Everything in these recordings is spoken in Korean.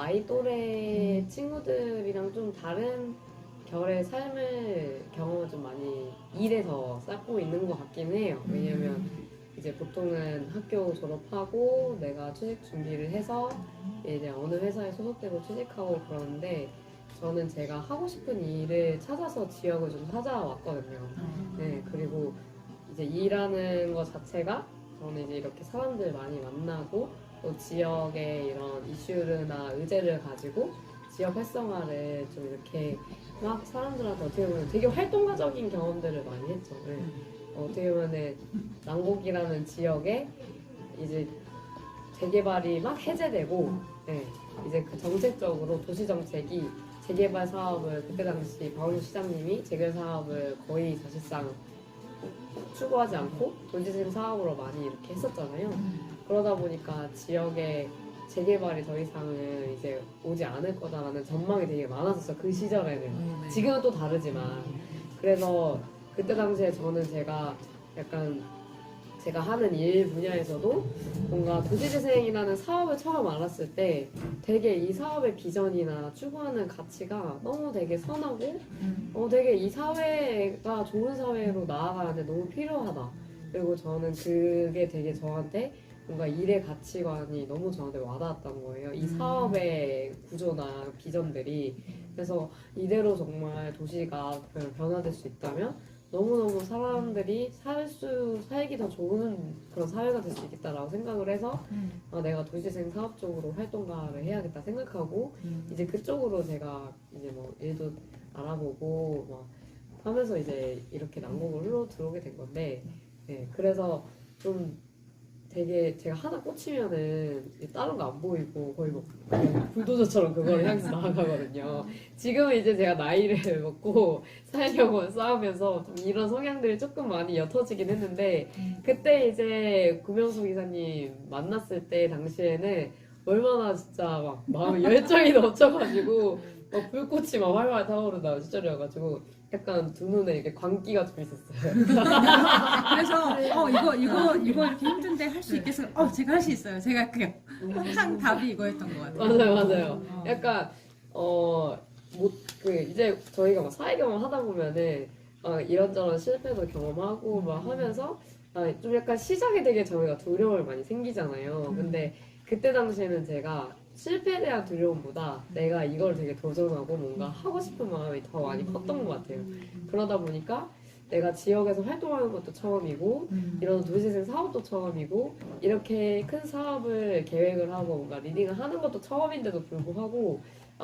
나이 또래 친구들이랑 좀 다른 결의 삶을 경험을 좀 많이 일에서 쌓고 있는 것 같긴 해요. 왜냐면 이제 보통은 학교 졸업하고 내가 취직 준비를 해서 이제 어느 회사에 소속되고 취직하고 그러는데 저는 제가 하고 싶은 일을 찾아서 지역을 좀 찾아왔거든요. 네, 그리고 이제 일하는 것 자체가 저는 이제 이렇게 사람들 많이 만나고 또 지역의 이런 이슈나 의제를 가지고 지역 활성화를 좀 이렇게 막 사람들한테 어떻게 보면 되게 활동가적인 경험들을 많이 했죠. 네. 어떻게 보면은 난곡이라는 지역에 이제 재개발이 막 해제되고 네, 이제 그 정책적으로 도시 정책이 재개발 사업을 그때 당시 박원순 시장님이 재개발 사업을 거의 사실상 추구하지 않고 도시재생 사업으로 많이 이렇게 했었잖아요. 그러다 보니까 지역에 재개발이 더 이상은 이제 오지 않을 거다라는 전망이 되게 많았었어요. 그 시절에는. 지금은 또 다르지만. 그래서 그때 당시에 저는 약간 제가 하는 일 분야에서도 뭔가 도시재생이라는 사업을 처음 알았을 때 되게 이 사업의 비전이나 추구하는 가치가 너무 되게 선하고 되게 이 사회가 좋은 사회로 나아가는데 너무 필요하다. 그리고 저는 그게 되게 저한테 뭔가 일의 가치관이 너무 저한테 와닿았던 거예요. 이 사업의 구조나 비전들이. 그래서 이대로 정말 도시가 변화될 수 있다면 너무너무 사람들이 살기 더 좋은 그런 사회가 될 수 있겠다라고 생각을 해서 내가 도시재생 사업 쪽으로 활동가를 해야겠다 생각하고 이제 그쪽으로 제가 이제 뭐 일도 알아보고 막 하면서 이제 이렇게 난곡으로 들어오게 된 건데 네, 그래서 좀 되게 제가 하나 꽂히면은 다른 거 안 보이고 거의 뭐 그냥 불도저처럼 그걸 향해서 나아가거든요. 지금은 이제 제가 나이를 먹고 살려고 싸우면서 좀 이런 성향들이 조금 많이 옅어지긴 했는데 그때 이제 구명수 기사님 만났을 때 당시에는 얼마나 진짜 막 마음에 열정이 넘쳐가지고 막 불꽃이 막 활활 타오르다 시절이어가지고 약간 두 눈에 이렇게 광기가 좀 있었어요. 그래서 이거 이렇게 힘든데 할 수 있겠어요. 제가 할 수 있어요. 제가 그냥 항상 답이 이거였던 것 같아요. 맞아요. 약간 이제 저희가 막 사회 경험 하다 보면은 이런저런 실패도 경험하고 막 하면서 좀 약간 시작에 되게 저희가 두려움을 많이 생기잖아요. 근데 그때 당시에는 제가 실패에 대한 두려움보다 내가 이걸 되게 도전하고 뭔가 하고 싶은 마음이 더 많이 컸던 것 같아요. 그러다 보니까 내가 지역에서 활동하는 것도 처음이고 이런 도시재생 사업도 처음이고 이렇게 큰 사업을 계획을 하고 뭔가 리딩을 하는 것도 처음인데도 불구하고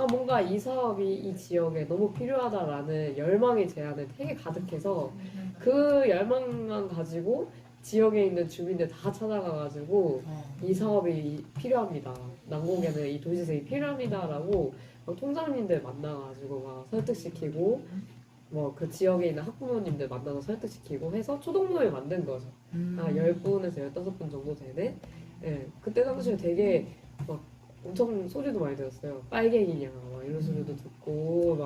뭔가 이 사업이 이 지역에 너무 필요하다라는 열망이 제 안에 되게 가득해서 그 열망만 가지고 지역에 있는 주민들 다 찾아가가지고 이 사업이 필요합니다. 난곡에는 이 도시재생이 필요합니다라고 통장님들 만나가지고 막 설득시키고 뭐 그 지역에 있는 학부모님들 만나서 설득시키고 해서 초동모임을 만든 거죠. 10분에서 15분 정도 되는. 예, 그때 당시에 되게 막 엄청 소리도 많이 들었어요. 빨갱이냐 막 이런 소리도 듣고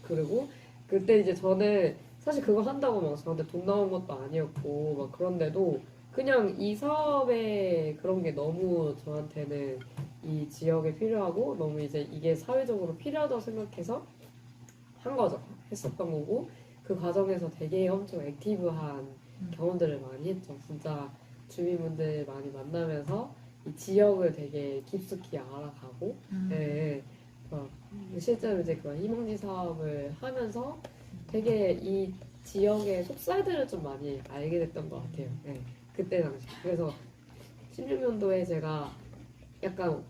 그리고 그때 이제 저는 사실 그거 한다고 막 저한테 돈 나온 것도 아니었고 막 그런데도 그냥 이 사업에 그런 게 너무 저한테는 이 지역에 필요하고 너무 이제 이게 사회적으로 필요하다고 생각해서 한 거죠. 했었던 거고 그 과정에서 되게 엄청 액티브한 경험들을 많이 했죠. 진짜 주민분들 많이 만나면서 이 지역을 되게 깊숙이 알아가고 예, 실제로 이제 그런 희망지 사업을 하면서 되게 이 지역의 속살들을 좀 많이 알게 됐던 것 같아요. 예, 그때 당시. 그래서 16년도에 제가 약간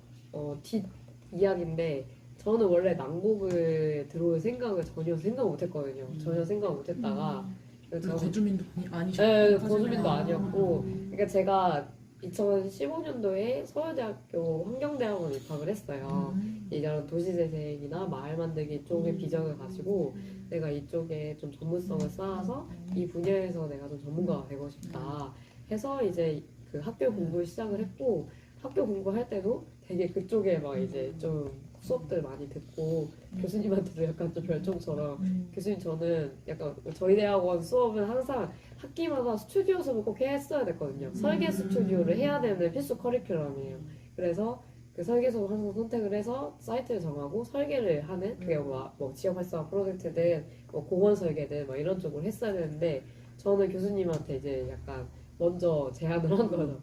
뒷 이야기인데 저는 원래 난곡을 들어올 생각을 전혀 생각 못했거든요. 전혀 생각 못했다가 거주민도 아니셨고 네, 거주민도 아니었고 그러니까 제가 2015년도에 서울대학교 환경대학원 입학을 했어요. 이런 도시재생이나 마을 만들기 쪽의 비전을 가지고 내가 이쪽에 좀 전문성을 쌓아서 이 분야에서 내가 좀 전문가가 되고 싶다 해서 이제 그 학교 공부를 시작을 했고 학교 공부할 때도 되게 그쪽에 막 이제 좀 수업들 많이 듣고 교수님한테도 약간 좀 별종처럼 교수님 저는 약간 저희 대학원 수업은 항상 학기마다 스튜디오 수업을 꼭 했어야 됐거든요. 설계 스튜디오를 해야 되는 필수 커리큘럼이에요. 그래서 그 설계소 한 번 선택을 해서 사이트를 정하고 설계를 하는 그게 뭐 지역 활성화 프로젝트든 뭐 공원 설계든 뭐 이런 쪽으로 했어야 되는데 저는 교수님한테 이제 약간 먼저 제안을 한 거죠.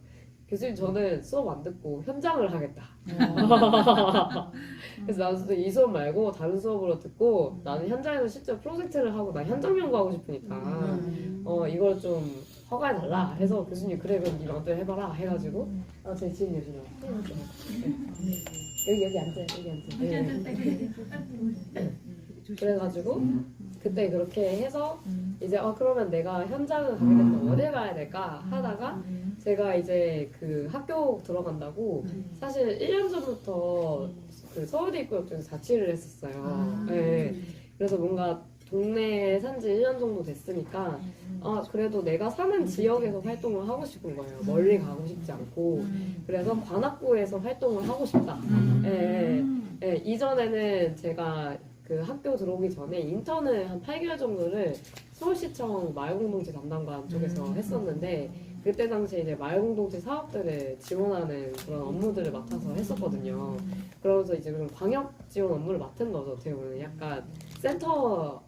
교수님 저는 수업 안 듣고 현장을 하겠다. 그래서 나도 이 수업 말고 다른 수업으로 듣고 나는 현장에서 실제 프로젝트를 하고 나 현장 연구하고 싶으니까 이걸 좀 허가해달라 해서 교수님 그래 그럼 네 마음대로 해봐라 해가지고 제 지인 교수님 여기 앉아 여기 앉아 그래가지고 그때 그렇게 해서 이제 그러면 내가 현장을 가게 되면 어딜 가야 될까 하다가 제가 이제 그 학교 들어간다고 사실 1년 전부터 그 서울대 입구역에서 자취를 했었어요. 네. 그래서 뭔가 동네에 산지 1년 정도 됐으니까 그래도 내가 사는 지역에서 활동을 하고 싶은 거예요. 멀리 가고 싶지 않고 그래서 관악구에서 활동을 하고 싶다. 이전에는 제가 그 학교 들어오기 전에 인턴을 한 8개월 정도를 서울시청 마을공동체 담당관 쪽에서 했었는데 그때 당시에 이제 마을공동체 사업들을 지원하는 그런 업무들을 맡아서 했었거든요. 그러면서 이제 그런 광역 지원 업무를 맡은 거죠. 어떻게 보면 약간 센터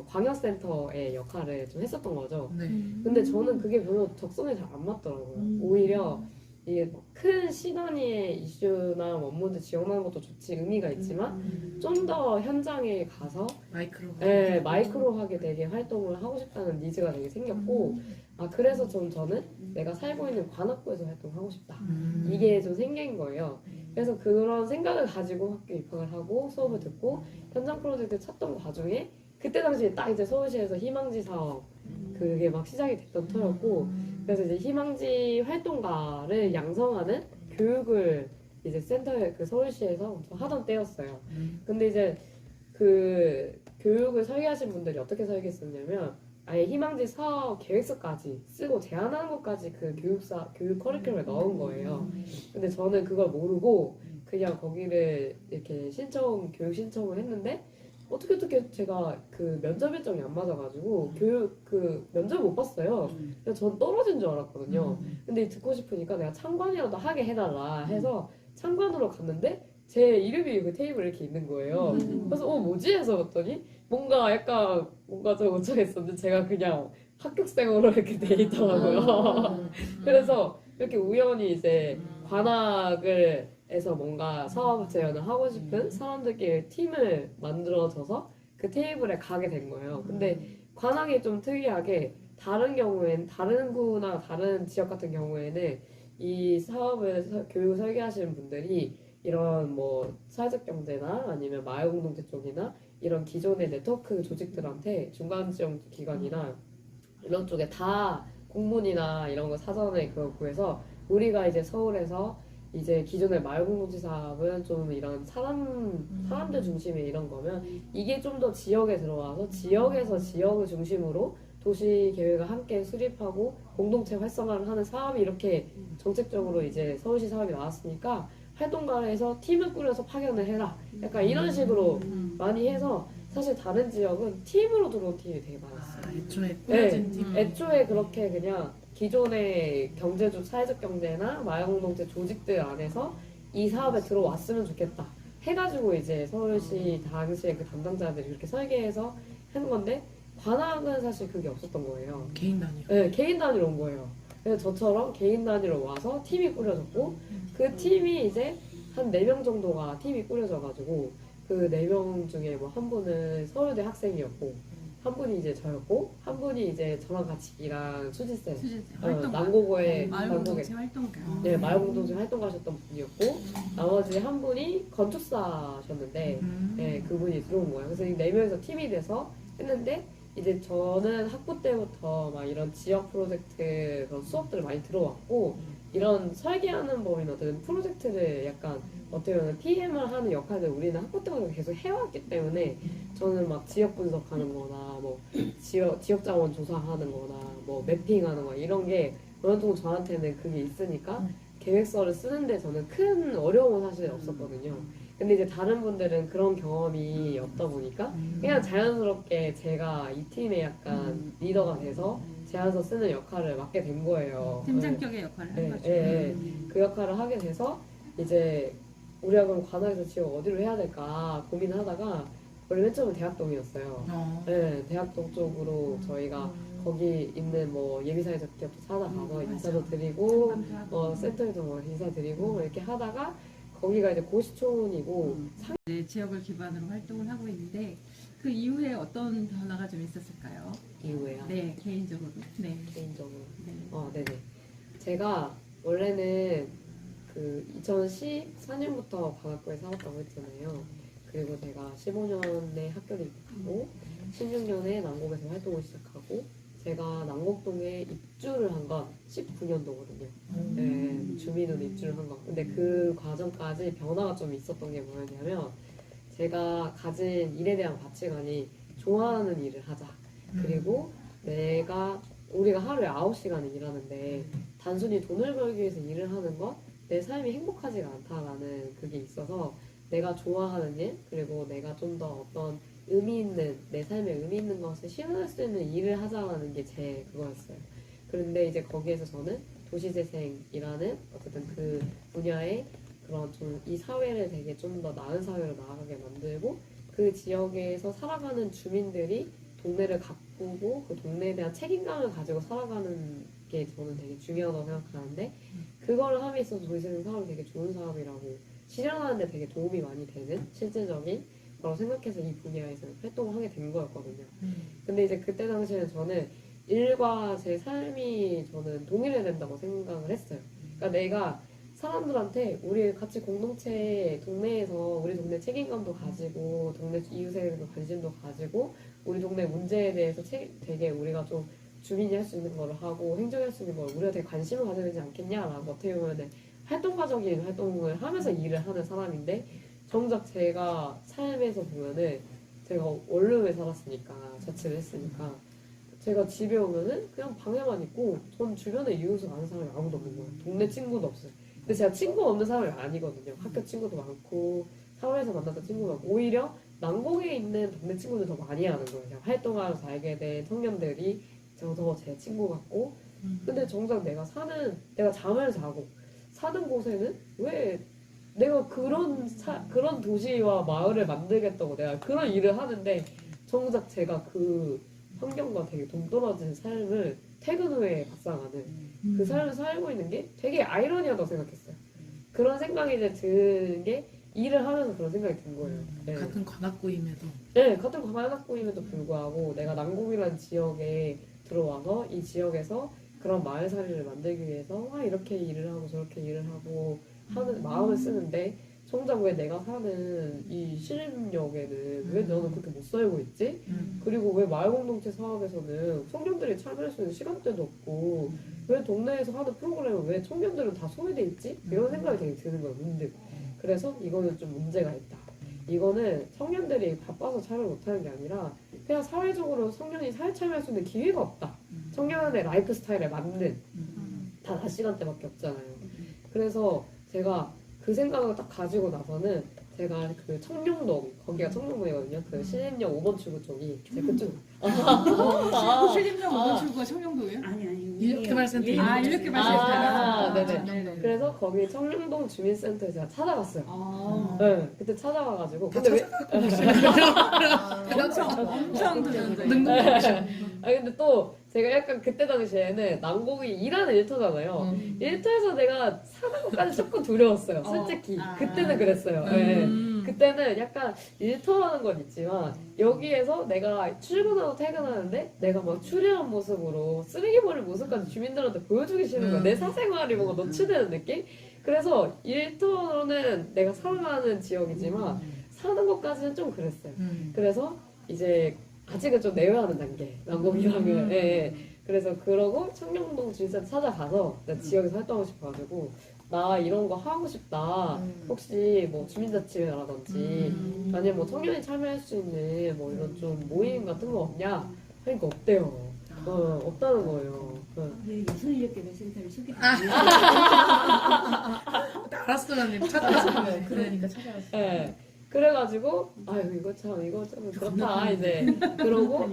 광역센터의 역할을 좀 했었던 거죠. 근데 저는 그게 별로 적성에 잘 안 맞더라고요. 오히려 이게 큰 시단위의 이슈나 업무들 지원하는 것도 좋지 의미가 있지만 좀 더 현장에 가서 마이크로하게 되게 활동을 하고 싶다는 니즈가 되게 생겼고 그래서 저는 내가 살고 있는 관악구에서 활동하고 싶다 이게 좀 생긴 거예요. 그래서 그런 생각을 가지고 학교 입학을 하고 수업을 듣고 현장 프로젝트 찾던 과정에 그때 당시에 딱 이제 서울시에서 희망지 사업 그게 막 시작이 됐던 터였고 그래서 이제 희망지 활동가를 양성하는 교육을 이제 센터에 그 서울시에서 하던 때였어요. 근데 이제 그 교육을 설계하신 분들이 어떻게 설계했었냐면 아예 희망지 사업 계획서까지 쓰고 제안하는 것까지 그 교육 커리큘럼에 넣은 거예요. 근데 저는 그걸 모르고 그냥 거기를 이렇게 교육 신청을 했는데 어떻게 제가 그 면접 일정이 안 맞아가지고 그 면접 못 봤어요. 그래서 전 떨어진 줄 알았거든요. 근데 듣고 싶으니까 내가 참관이라도 하게 해달라 해서 참관으로 갔는데 제 이름이 그 테이블에 이렇게 있는 거예요. 그래서 뭐지 해서 봤더니 뭔가 좀 못하겠었는데 제가 그냥 합격생으로 이렇게 돼 있더라고요. 그래서 이렇게 우연히 이제 관악을 에서 뭔가 사업 제안을 하고 싶은 사람들끼리 팀을 만들어져서 그 테이블에 가게 된 거예요. 근데 관악이 좀 특이하게 다른 경우에는 다른 구나 다른 지역 같은 경우에는 이 사업을 교육을 설계하시는 분들이 이런 뭐 사회적 경제나 아니면 마을 공동체 쪽이나 이런 기존의 네트워크 조직들한테 중간 지원 기관이나 이런 쪽에 다 공문이나 이런 거 사전에 그거 구해서 우리가 이제 서울에서 이제 기존의 마을공동체 사업은 좀 이런 사람들 중심의 이런 거면 이게 좀 더 지역에 들어와서 지역에서 지역을 중심으로 도시 계획을 함께 수립하고 공동체 활성화를 하는 사업이 이렇게 정책적으로 이제 서울시 사업이 나왔으니까 활동가를 해서 팀을 꾸려서 파견을 해라. 약간 이런 식으로 많이 해서 사실 다른 지역은 팀으로 들어온 팀이 되게 많았어요. 애초에 꾸려진 팀. 애초에 그렇게 그냥 기존의 사회적 경제나 마을공동체 조직들 안에서 이 사업에 들어왔으면 좋겠다 해가지고 이제 서울시 당시에 그 담당자들이 그렇게 설계해서 한 건데 관악은 사실 그게 없었던 거예요. 개인 단위로. 네, 개인 단위로 온 거예요. 그래서 저처럼 개인 단위로 와서 팀이 꾸려졌고 그 팀이 이제 한 4명 정도가 팀이 꾸려져가지고 그 4명 중에 뭐 한 분은 서울대 학생이었고 한 분이 이제 저였고 한 분이 이제 저랑 같이 일한 수지쌤 남고고의 마을공동체 활동가 마을공동체 활동가셨던 분이었고 나머지 한 분이 건축사셨는데 그분이 들어온 거예요. 그래서 이 4명이서 팀이 돼서 했는데 이제 저는 학부 때부터 막 이런 지역 프로젝트 그런 수업들을 많이 들어왔고 이런 설계하는 법이나 어떤 프로젝트를 약간 어떻게 보면 PM을 하는 역할을 우리는 학부 때부터 계속 해왔기 때문에 저는 막 지역 분석하는 거나 뭐 지역 자원 조사하는 거나 뭐 매핑하는 거 이런 게 어느 정도 저한테는 그게 있으니까 계획서를 쓰는데 저는 큰 어려움은 사실 없었거든요. 근데 이제 다른 분들은 그런 경험이 없다 보니까 그냥 자연스럽게 제가 이 팀의 약간 리더가 돼서 제안서 쓰는 역할을 맡게 된 거예요. 팀장 쪽의 역할을 한 거죠. 그 역할을 하게 돼서 이제 우리가 그럼 관악에서 지역 어디로 해야 될까 고민을 하다가 원래 맨 처음에 대학동이었어요. 네, 대학동 쪽으로 저희가 거기 있는 뭐 예비사회적 기업도 찾아가서 인사도 드리고 센터에도 뭐 인사 드리고 이렇게 하다가 거기가 이제 고시촌이고 네, 지역을 기반으로 활동을 하고 있는데 그 이후에 어떤 변화가 좀 있었을까요? 이후에요. 네, 개인적으로. 네. 개인적으로. 네. 네네. 제가 원래는 그 2014년부터 관악구에 살았다고 했잖아요. 그리고 제가 15년에 학교를 입학하고 16년에 남곡에서 활동을 시작하고 제가 남곡동에 입주를 한 건 19년도거든요. 네, 주민으로 입주를 한 거. 근데 그 과정까지 변화가 좀 있었던 게 뭐였냐면 제가 가진 일에 대한 가치관이 좋아하는 일을 하자. 그리고 우리가 하루에 9시간을 일하는데 단순히 돈을 벌기 위해서 일을 하는 건 내 삶이 행복하지가 않다라는 그게 있어서 내가 좋아하는 일 그리고 내가 좀 더 어떤 의미 있는 내 삶에 의미 있는 것을 실현할 수 있는 일을 하자라는 게 제 그거였어요. 그런데 이제 거기에서 저는 도시재생이라는 어쨌든 그 분야의 그런 좀 이 사회를 되게 좀 더 나은 사회로 나아가게 만들고 그 지역에서 살아가는 주민들이 동네를 가꾸고 그 동네에 대한 책임감을 가지고 살아가는 게 저는 되게 중요하다고 생각하는데 그거를 함에 있어서 도시재생 사업이 되게 좋은 사업이라고 실현하는데 되게 도움이 많이 되는 실질적인 거라고 생각해서 이 분야에서 활동을 하게 된 거였거든요. 근데 이제 그때 당시에는 저는 일과 제 삶이 저는 동일해야 된다고 생각을 했어요. 그러니까 내가 사람들한테 우리 같이 공동체 동네에서 우리 동네 책임감도 가지고 동네 이웃에게도 관심도 가지고 우리 동네 문제에 대해서 되게 우리가 좀 주민이 할 수 있는 거를 하고 행정할 수 있는 걸 우리가 되게 관심을 가져야 되지 않겠냐라고 어떻게 보면 활동가적인 활동을 하면서 일을 하는 사람인데 정작 제가 삶에서 보면은 제가 원룸에 살았으니까 자취를 했으니까 제가 집에 오면은 그냥 방에만 있고 전 주변에 이웃을 아는 사람이 아무도 없는 거예요. 동네 친구도 없어요. 근데 제가 친구 없는 사람이 아니거든요. 학교 친구도 많고 사회에서 만났던 친구가 많고 오히려 난곡에 있는 동네 친구들 더 많이 아는 거예요. 제가 활동하면서 알게 된 청년들이 더 제 친구 같고 근데 정작 내가 잠을 자고 사는 곳에는 왜 내가 그런 도시와 마을을 만들겠다고 내가 그런 일을 하는데 정작 제가 그 환경과 되게 동떨어진 삶을 퇴근 후에 발상하는 그 삶을 살고 있는 게 되게 아이러니하다고 생각했어요. 그런 생각이 이제 든 게 일을 하면서 그런 생각이 든 거예요. 네. 같은 관악구임에도. 네, 같은 관악구임에도 불구하고 내가 남곡이라는 지역에 들어와서 이 지역에서 그런 마을살이를 만들기 위해서 이렇게 일을 하고 저렇게 일을 하고 하는 마음을 쓰는데 정작 왜 내가 사는 이 신림역에는 왜 너는 그렇게 못 살고 있지? 그리고 왜 마을공동체 사업에서는 청년들이 참여할 수 있는 시간대도 없고 왜 동네에서 하는 프로그램은 왜 청년들은 다 소외돼 있지? 이런 생각이 되게 드는 거예요, 문득. 그래서 이거는 좀 문제가 있다. 이거는 청년들이 바빠서 참여 못하는 게 아니라 그냥 사회적으로 청년이 사회 참여할 수 있는 기회가 없다. 청년의 라이프 스타일에 맞는 다 낮 시간대밖에 없잖아요. 그래서 제가 그 생각을 딱 가지고 나서는 제가 그 청룡동 거기가 청룡동이거든요. 그 신림역 5번 출구 쪽이 제 그쪽. 신림동 5번 출구가 청룡동이에요? 아니 이렇게말센터. 이렇게 말씀하셨어요. 네네. 그래서 거기 청룡동 주민센터에 제가 찾아갔어요. 네, 그때 찾아가가지고 다 근데 엄청 도전적이에요. 능동적이셔. 근데 또 제가 약간 그때 당시에는 난곡이 일하는 일터잖아요. 일터에서 내가 사는 것까지 조금 두려웠어요. 솔직히 그때는 그랬어요. 네. 그때는 약간 일터라는 건 있지만 여기에서 내가 출근하고 퇴근하는데 내가 막 추리한 모습으로 쓰레기 버린 모습까지 주민들한테 보여주기 싫은 거야. 내 사생활이 뭔가 노출되는 느낌? 그래서 일터는 내가 살아가는 지역이지만 사는 것까지는 좀 그랬어요. 그래서 이제 아직은 좀 내외하는 단계 난곡이랑은 그래서 그러고 청룡동 주민센터 찾아가서 내가 지역에서 활동하고 싶어가지고 나 이런 거 하고 싶다. 혹시 뭐 주민자치회라든지 아니면 뭐 청년이 참여할 수 있는 뭐 이런 좀 모임 같은 거 없냐? 하니까 없대요. 없다는 거예요. 예술인력개발센터를 소개해 알았으면 찾아왔어요. 그러니까 찾아왔어요. 네. 그래가지고 아유 이거 좀 그렇다 이제 그러고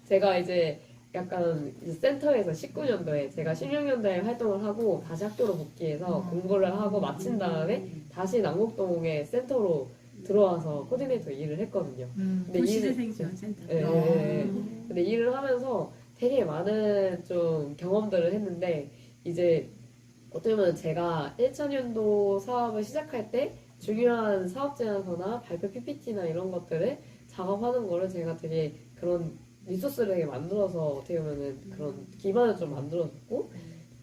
제가 이제 약간 이제 센터에서 19년도에 제가 16년도에 활동을 하고 다시 학교로 복귀해서 공부를 하고 마친 다음에 다시 남곡동에 센터로 들어와서 코디네이터 일을 했거든요. 근데 도시재생 지원센터. 예, 예, 예. 근데 일을 하면서 되게 많은 좀 경험들을 했는데 이제 어떻게 보면 제가 1차년도 사업을 시작할 때 중요한 사업 제안서나 발표 PPT나 이런 것들을 작업하는 거를 제가 되게 그런 리소스를 되게 만들어서 어떻게 보면은 그런 기반을 좀 만들어줬고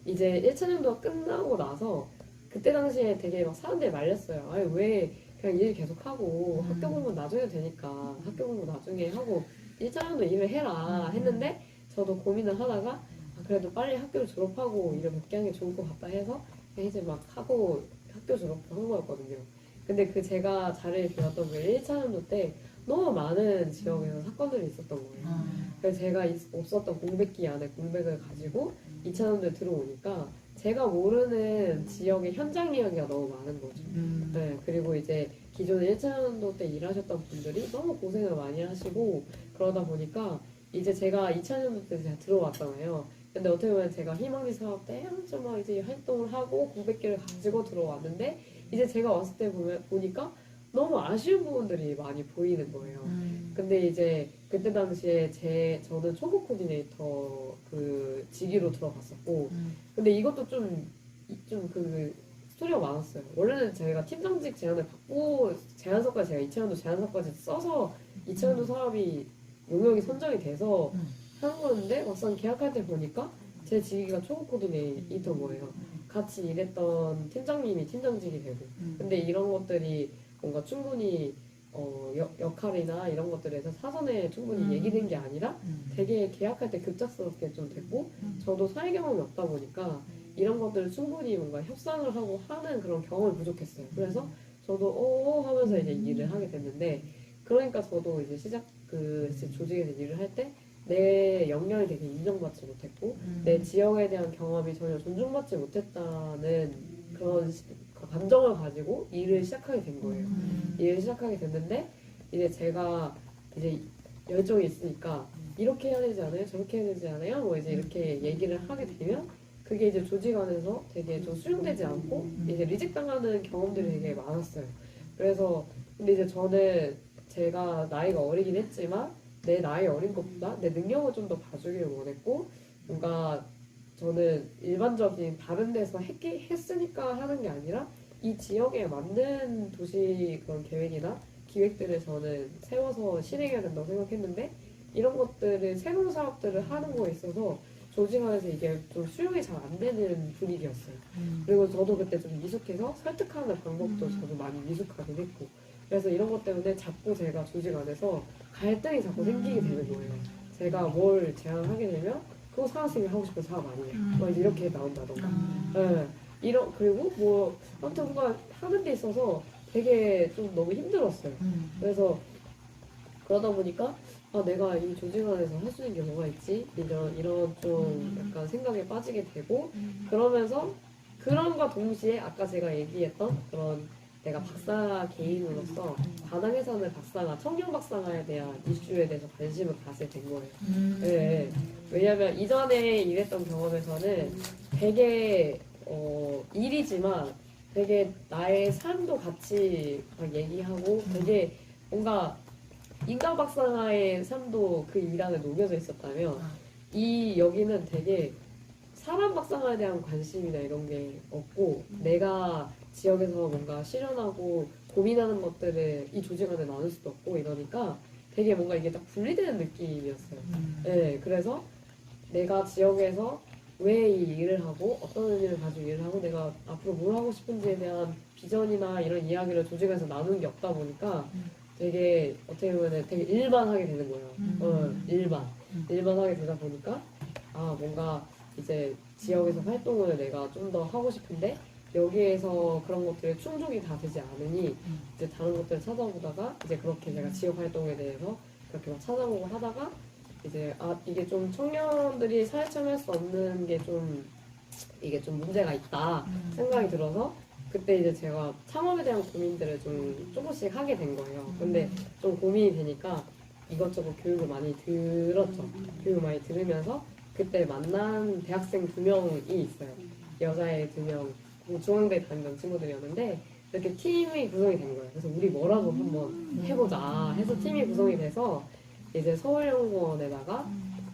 이제 1차년도가 끝나고 나서 그때 당시에 되게 막 사람들이 말렸어요. 아니 왜 그냥 일 계속 하고 학교 공부 나중에 되니까 학교 공부 나중에 하고 1차년도 일을 해라 했는데 저도 고민을 하다가 아, 그래도 빨리 학교를 졸업하고 일을 복귀하는 게 좋을 것 같다 해서 그냥 이제 막 하고 학교 졸업을 한 거였거든요. 근데 그 제가 자리를 비웠던 게 1차년도 때 너무 많은 지역에서 사건들이 있었던 거예요. 그래서 제가 없었던 공백기 안에 공백을 가지고 2차년도에 들어오니까 제가 모르는 지역의 현장 이야기가 너무 많은 거죠. 네, 그리고 이제 기존에 1차년도 때 일하셨던 분들이 너무 고생을 많이 하시고 그러다 보니까 이제 제가 2차년도 때 제가 들어왔잖아요. 근데 어떻게 보면 제가 희망지 사업 때 한참 막 이제 활동을 하고 공백기를 가지고 들어왔는데 이제 제가 왔을 때 보니까 너무 아쉬운 부분들이 많이 보이는 거예요. 근데 이제 그때 당시에 저는 초보 코디네이터 그 직위로 들어갔었고 근데 이것도 좀 그 스토리가 많았어요. 원래는 제가 팀장직 제안을 받고 제안서까지 제가 2차년도 제안서까지 써서 2차년도 사업이 용역이 선정이 돼서 하는 거였는데 막상 계약할 때 보니까 제 직위가 초보 코디네이터인 거예요. 같이 일했던 팀장님이 팀장직이 되고 근데 이런 것들이 뭔가 충분히 역할이나 이런 것들에서 사전에 충분히 얘기된 게 아니라 되게 계약할 때 급작스럽게 좀 됐고 저도 사회 경험이 없다 보니까 이런 것들을 충분히 뭔가 협상을 하고 하는 그런 경험이 부족했어요. 그래서 저도 하면서 이제 일을 하게 됐는데 그러니까 저도 이제 조직에서 일을 할 때 내 역량이 되게 인정받지 못했고 내 지역에 대한 경험이 전혀 존중받지 못했다는 그런 감정을 가지고 일을 시작하게 된 거예요. 일을 시작하게 됐는데 이제 제가 이제 열정이 있으니까 이렇게 해야 되지 않아요? 저렇게 해야 되지 않아요? 뭐 이제 이렇게 얘기를 하게 되면 그게 이제 조직 안에서 되게 좀 수용되지 않고 이제 리젝 당하는 경험들이 되게 많았어요. 그래서 근데 이제 저는 제가 나이가 어리긴 했지만 내 나이 어린 것보다 내 능력을 좀 더 봐주길 원했고 뭔가 저는 일반적인 다른 데서 했으니까 하는 게 아니라 이 지역에 맞는 도시 그런 계획이나 기획들을 저는 세워서 실행해야 된다고 생각했는데 이런 것들을 새로운 사업들을 하는 거에 있어서 조직 안에서 이게 좀 수용이 잘 안 되는 분위기였어요. 그리고 저도 그때 좀 미숙해서 설득하는 방법도 저도 많이 미숙하긴 했고 그래서 이런 것 때문에 자꾸 제가 조직 안에서 갈등이 자꾸 생기게 되는 거예요. 제가 뭘 제안하게 되면 그거 사학생이 하고 싶은 사업 아니냐 막 이렇게 나온다던가 그리고 뭐 아무튼 뭔가 하는 데 있어서 되게 좀 너무 힘들었어요. 그래서 그러다 보니까 내가 이 조직 안에서 할 수 있는 게 뭐가 있지? 이런 좀 약간 생각에 빠지게 되고 그러면서 그런과 동시에 아까 제가 얘기했던 그런 내가 박사 개인으로서 관악에서는 박사가 청년 박사가에 대한 이슈에 대해서 관심을 가지게 된 거예요. 네. 왜냐면 이전에 일했던 경험에서는 되게 일이지만 되게 나의 삶도 같이 막 얘기하고 되게 뭔가 인간 박사의 삶도 그 일 안에 녹여져 있었다면 여기는 되게 사람 박사에 대한 관심이나 이런 게 없고 내가 지역에서 뭔가 실현하고 고민하는 것들을 이 조직 안에 나눌 수도 없고 이러니까 되게 뭔가 이게 딱 분리되는 느낌이었어요. 네, 그래서 내가 지역에서 왜 이 일을 하고 어떤 의미를 가지고 일을 하고 내가 앞으로 뭘 하고 싶은지에 대한 비전이나 이런 이야기를 조직에서 나누는 게 없다 보니까 되게 어떻게 보면 되게 일만 하게 되는 거예요. 일만 하게 되다 보니까 뭔가 이제 지역에서 활동을 내가 좀 더 하고 싶은데 여기에서 그런 것들이 충족이 다 되지 않으니 이제 다른 것들을 찾아보다가 이제 그렇게 제가 지역 활동에 대해서 그렇게 막 찾아보고 하다가 이제 이게 좀 청년들이 사회 참여할 수 없는 게 좀 이게 좀 문제가 있다 생각이 들어서 그때 이제 제가 창업에 대한 고민들을 좀 조금씩 하게 된 거예요. 근데 좀 고민이 되니까 이것저것 교육을 많이 들었죠. 교육을 많이 들으면서 그때 만난 대학생 2명이 있어요. 여자애 2명, 중앙대 다니던 친구들이었는데 이렇게 팀이 구성이 된 거예요. 그래서 우리 뭐라도 한번 해보자 해서 팀이 구성이 돼서 이제 서울연구원에다가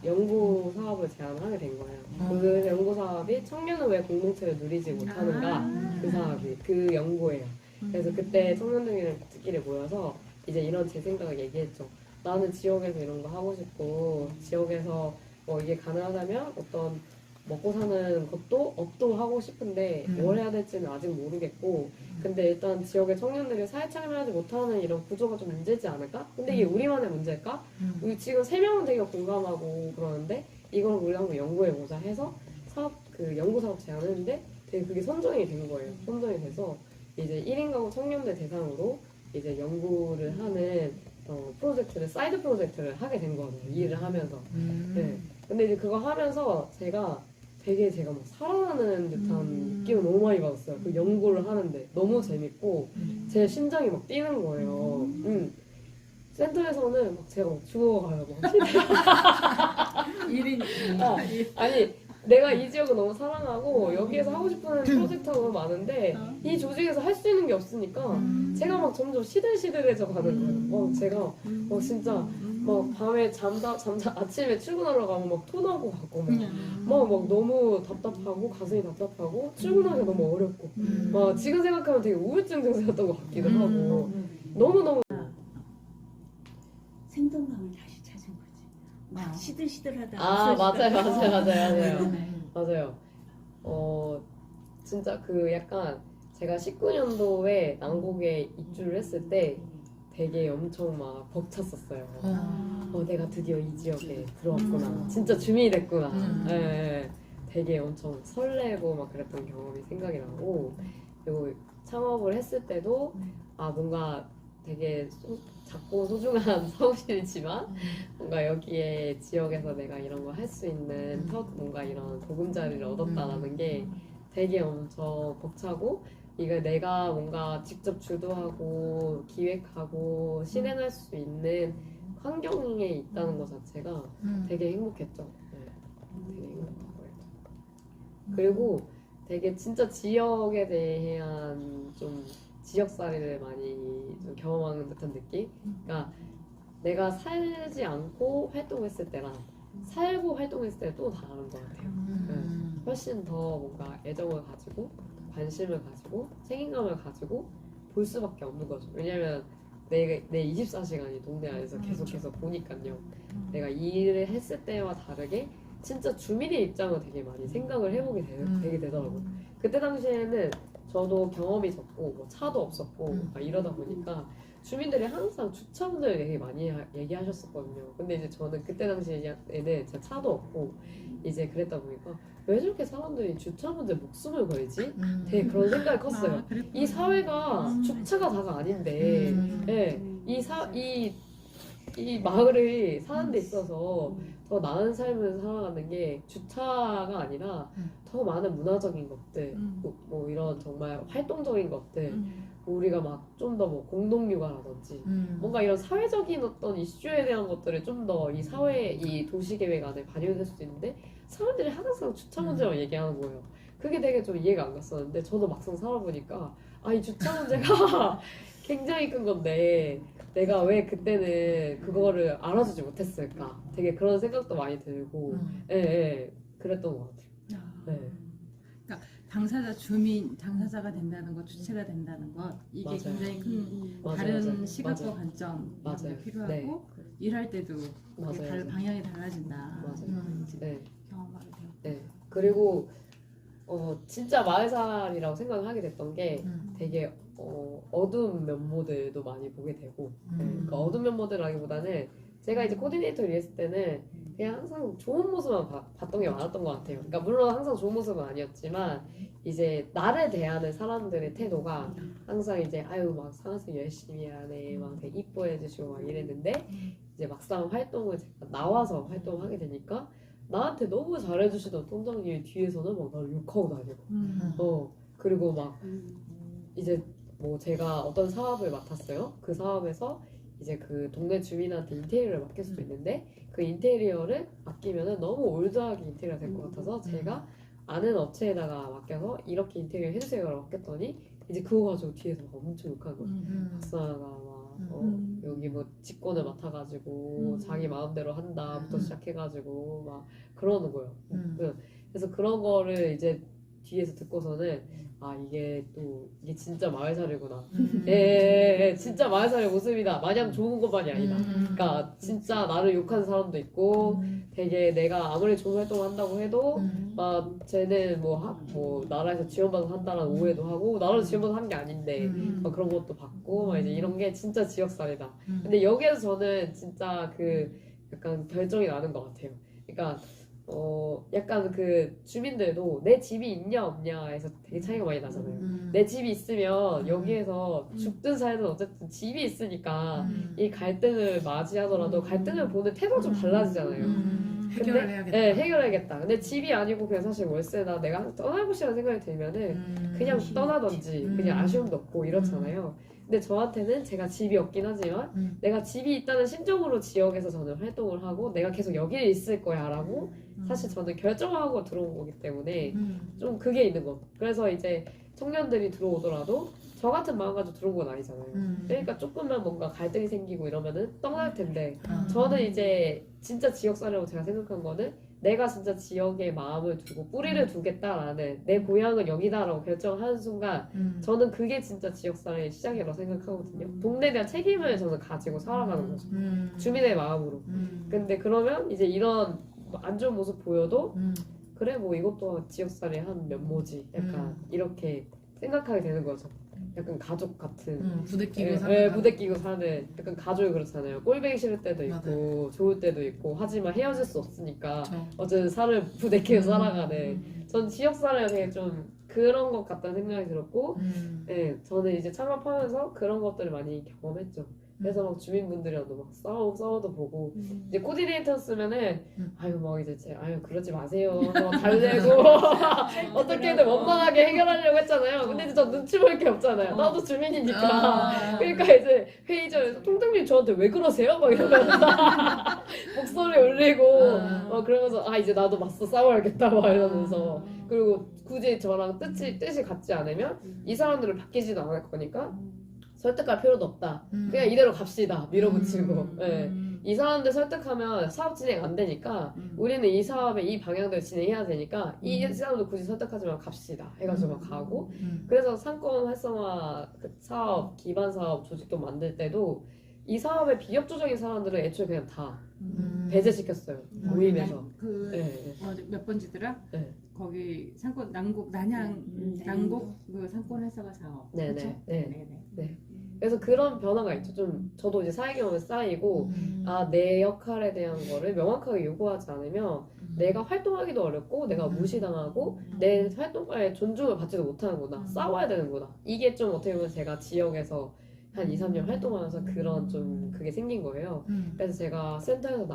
연구 사업을 제안하게 된 거예요. 그 연구 사업이 청년은 왜 공동체를 누리지 못하는가 그 사업이 그 연구예요. 그래서 그때 청년들끼리 모여서 이제 이런 제 생각을 얘기했죠. 나는 지역에서 이런 거 하고 싶고 지역에서 뭐 이게 가능하다면 어떤 먹고 사는 것도 업도 하고 싶은데 뭘 해야 될지는 아직 모르겠고 근데 일단 지역의 청년들이 사회 참여하지 못하는 이런 구조가 좀 문제지 않을까? 근데 이게 우리만의 문제일까? 우리 지금 3명은 되게 공감하고 그러는데 이걸 우리가 한번 연구해보자 해서 그 연구 사업 제안을 했는데 되게 그게 선정이 된 거예요. 선정이 돼서 이제 1인 가구 청년들 대상으로 이제 연구를 하는 프로젝트를 사이드 프로젝트를 하게 된 거죠. 일을 하면서. 네. 근데 이제 그거 하면서 제가 막 살아나는 듯한 느낌을 너무 많이 받았어요. 그 연구를 하는데 너무 재밌고 제 심장이 막 뛰는 거예요. 센터에서는 막 제가 막 죽어가요. 막 1인 아니 내가 이 지역을 너무 사랑하고 여기에서 하고 싶은 프로젝트가 너무 많은데 이 조직에서 할 수 있는 게 없으니까 제가 막 점점 시들시들해져 가는 거예요. 제가 진짜 막 밤에 아침에 출근하러 가면 막 토나고 가고 막 너무 답답하고 가슴이 답답하고 출근하기 너무 어렵고 막 지금 생각하면 되게 우울증 증세였던 것 같기도 하고 너무너무 생동감을 다시 찾은 거지. 막 시들시들하다가 맞아요. 진짜 그 약간 제가 19년도에 남곡에 입주를 했을 때 되게 엄청 막 벅찼었어요. 내가 드디어 이 지역에 들어왔구나. 진짜 주민이 됐구나. 예. 되게 엄청 설레고 막 그랬던 경험이 생각이 나고 그리고 창업을 했을 때도 뭔가 되게 작고 소중한 사무실이지만 뭔가 여기에 지역에서 내가 이런 거 할 수 있는 뭔가 이런 보금자리를 얻었다라는 게 되게 엄청 벅차고 이거 내가 뭔가 직접 주도하고 기획하고 실행할 수 있는 환경에 있다는 것 자체가 되게 행복했죠. 네. 되게 행복한 거였죠. 그리고 되게 진짜 지역에 대한 좀 지역살이를 많이 좀 경험하는 듯한 느낌? 그러니까 내가 살지 않고 활동했을 때랑 살고 활동했을 때 또 다른 것 같아요. 훨씬 더 뭔가 애정을 가지고 관심을 가지고 책임감을 가지고 볼 수밖에 없는 거죠. 왜냐면 내 24시간이 동네 안에서 계속해서 보니까요. 내가 일을 했을 때와 다르게 진짜 주민의 입장을 되게 많이 생각을 해보게 되게 되더라고요. 그때 당시에는 저도 경험이 적고 뭐 차도 없었고 막 이러다 보니까 주민들이 항상 주차 문제를 되게 많이 얘기하셨었거든요. 근데 이제 저는 그때 당시에는 제 차도 없고 이제 그랬다 보니까 왜 저렇게 사람들이 주차 문제 목숨을 걸지? 되게 그런 생각이 컸어요. 이 사회가 주차가 다가 아닌데 이 마을을 사는 데 있어서 더 나은 삶을 살아가는 게 주차가 아니라 더 많은 문화적인 것들 뭐 이런 정말 활동적인 것들 우리가 막 좀 더 뭐 공동육아라든지 뭔가 이런 사회적인 어떤 이슈에 대한 것들을 좀 더 이 사회 이 도시계획 안에 반영될 수도 있는데 사람들이 항상 주차 문제만 얘기하는 거예요. 그게 되게 좀 이해가 안 갔었는데 저도 막상 살아보니까 이 주차 문제가 굉장히 큰 건데 내가 왜 그때는 그거를 알아주지 못했을까 되게 그런 생각도 많이 들고 그랬던 것 같아요. 네. 당사자가 된다는 것, 주체가 된다는 것 이게 맞아요. 굉장히 큰 맞아요, 다른 맞아요. 시각과 맞아요. 관점 맞아요. 필요하고 네. 일할 때도 맞아요. 방향이 달라진다. 맞아요. 네. 경험하게 되고. 네. 그리고 진짜 마을살이라고 생각을 하게 됐던 게 되게 어두운 면모들도 많이 보게 되고 그러니까 어두운 면모들이라기보다는 제가 이제 코디네이터를 일했을 때는 그냥 항상 좋은 모습만 봤던 게 많았던 것 같아요. 그러니까 물론 항상 좋은 모습은 아니었지만 이제 나를 대하는 사람들의 태도가 항상 이제 막 상하서 열심히 하네 막 되게 이뻐해 주시고 막 이랬는데 이제 막상 활동을 제가 나와서 활동을 하게 되니까 나한테 너무 잘해주시던 통장님이 뒤에서는 막 나를 욕하고 다니고 그리고 막 이제 뭐 제가 어떤 사업을 맡았어요. 그 사업에서 이제 그 동네 주민한테 인테리어를 맡길 수도 있는데 그 인테리어를 맡기면은 너무 올드하게 인테리어가 될 것 같아서 제가 아는 업체에다가 맡겨서 이렇게 인테리어 해주세요라고 맡겼더니 이제 그거 가지고 뒤에서 막 엄청 욕하는 거야. 박사가 막 여기 뭐 직권을 맡아가지고 자기 마음대로 한다부터 시작해가지고 막 그러는 거예요. 그래서 그런 거를 이제 뒤에서 듣고서는 아 이게 진짜 마을살이구나. 예, 진짜 마을살의 모습이다. 마냥 좋은 것만이 아니다. 그러니까 진짜 나를 욕하는 사람도 있고 되게 내가 아무리 좋은 활동을 한다고 해도 막 쟤는 뭐 나라에서 지원받아서 한다는 오해도 하고 나라에서 지원받아서 한 게 아닌데 막 그런 것도 받고 막 이제 이런 게 진짜 지역살이다. 근데 여기에서 저는 진짜 그 약간 결정이 나는 것 같아요. 그러니까 약간 그 주민들도 내 집이 있냐 없냐에서 되게 차이가 많이 나잖아요. 내 집이 있으면 여기에서 죽든 살든 어쨌든 집이 있으니까 이 갈등을 맞이하더라도 갈등을 보는 태도가 좀 달라지잖아요. 해결을 해야겠다. 네, 해결해야겠다. 근데 집이 아니고 그냥 사실 월세나 내가 떠나고 싶다는 생각이 들면은 그냥 떠나던지 그냥 아쉬움도 없고 이렇잖아요. 근데 저한테는 제가 집이 없긴 하지만 내가 집이 있다는 심정으로 지역에서 저는 활동을 하고 내가 계속 여기에 있을 거야 라고 사실 저는 결정하고 들어온 거기 때문에 좀 그게 있는 거. 그래서 이제 청년들이 들어오더라도 저 같은 마음 가지고 들어온 건 아니잖아요. 그러니까 조금만 뭔가 갈등이 생기고 이러면은 떠날 텐데 저는 이제 진짜 지역사라고 제가 생각한 거는 내가 진짜 지역에 마음을 두고 뿌리를 두겠다라는 내 고향은 여기다라고 결정하는 순간 저는 그게 진짜 지역사회의 시작이라고 생각하거든요. 동네에 대한 책임을 저는 가지고 살아가는 거죠. 주민의 마음으로. 근데 그러면 이제 이런 안 좋은 모습 보여도 그래 뭐 이것도 지역사회의 한 면모지 약간 이렇게 생각하게 되는 거죠. 약간 가족 같은 부대끼고 사는 부대끼고 사는 약간 가족이 그렇잖아요. 꼴보기 싫을 때도 있고 맞아요. 좋을 때도 있고 하지만 헤어질 수 없으니까 그쵸. 어쨌든 살을 부대끼고 살아가는 전 지역사회가 되게 좀 그런 것 같다는 생각이 들었고 네, 저는 이제 창업하면서 그런 것들을 많이 경험했죠. 그래서 막 주민분들이랑도 막 싸워도 보고 이제 코디네이터 쓰면은 아유 막 이제 아유 그러지 마세요 막 달래고 어떻게든 원만하게 해결하려고 했잖아요. 근데 이제 저 눈치 볼 게 없잖아요. 나도 주민이니까. 그러니까 이제 회의장에서 통장님 저한테 왜 그러세요? 막 이러면서 목소리 올리고 막 그러면서 아 이제 나도 맞서 싸워야겠다 막 이러면서 그리고 굳이 저랑 뜻이 같지 않으면 이 사람들을 바뀌지도 않을 거니까 설득할 필요도 없다. 그냥 이대로 갑시다. 밀어붙이고. 예. 이 사람들 설득하면 사업 진행 안 되니까 우리는 이 사업의 이 방향대로 진행해야 되니까 이 사람도 굳이 설득하지 말고 갑시다. 해가지고 막 가고. 그래서 상권 활성화 사업, 기반 사업 조직도 만들 때도 이 사업에 비협조적인 사람들은 애초에 그냥 다 배제시켰어요. 모임에서. 몇 번지더라? 네. 거기 상권 난곡 그 상권 활성화 사업. 네네. 그쵸? 네. 그래서 그런 변화가 있죠. 좀 저도 이제 사회 경험이 쌓이고 아 내 역할에 대한 거를 명확하게 요구하지 않으면 내가 활동하기도 어렵고 내가 무시당하고 내 활동가에 존중을 받지도 못하는구나. 싸워야 되는구나. 이게 좀 어떻게 보면 제가 지역에서 한 2, 3년 활동하면서 그런 좀 그게 생긴 거예요. 그래서 제가 센터에서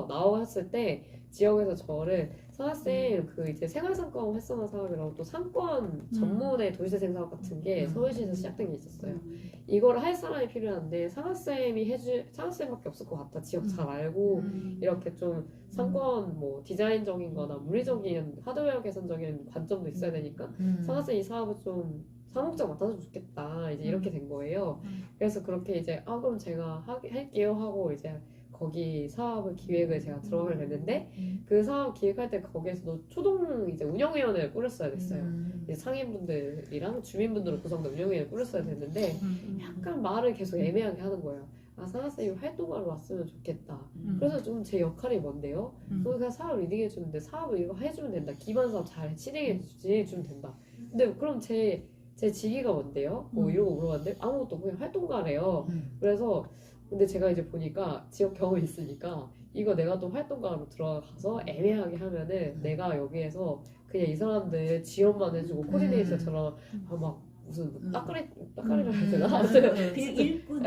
나왔을 때 지역에서 저를 사학생 그 이제 생활상권 활성화 사업이라고 또 상권 전문의 도시재생 사업 같은 게 서울시에서 시작된 게 있었어요. 이걸 할 사람이 필요한데 상학쌤밖에 없을 것 같다. 지역 잘 알고 이렇게 좀 상권 뭐 디자인적인 거나 물리적인 하드웨어 개선적인 관점도 있어야 되니까 상학쌤 이 사업을 좀 사목장 맡아서 좋겠다. 이제 이렇게 된 거예요. 그래서 그렇게 이제 그럼 제가 할게요 하고 이제 거기 사업을 기획을 제가 들어가게 됐는데 그 사업 기획할 때 거기에서도 초동 이제 운영위원회를 꾸렸어야 됐어요. 이제 상인분들이랑 주민분들로 구성된 운영위원회를 꾸렸어야 됐는데 약간 말을 계속 애매하게 하는 거예요. 아 상하쌤이 활동하러 왔으면 좋겠다. 그래서 좀 제 역할이 뭔데요? 그냥 사업 리딩해 주는데 사업을 이거 해주면 된다. 기반 사업 잘 진행해 주면 된다. 근데 그럼 제 직위가 뭔데요? 뭐 이러고 물어봤는데 아무것도 그냥 활동가래요. 그래서 근데 제가 이제 보니까 지역 경험이 있으니까 이거 내가 또 활동가로 들어가서 애매하게 하면은 내가 여기에서 그냥 이 사람들 지원만 해주고 코디네이터처럼 막 무슨 따까리를 해야 되나? 아무튼 그냥 일꾼.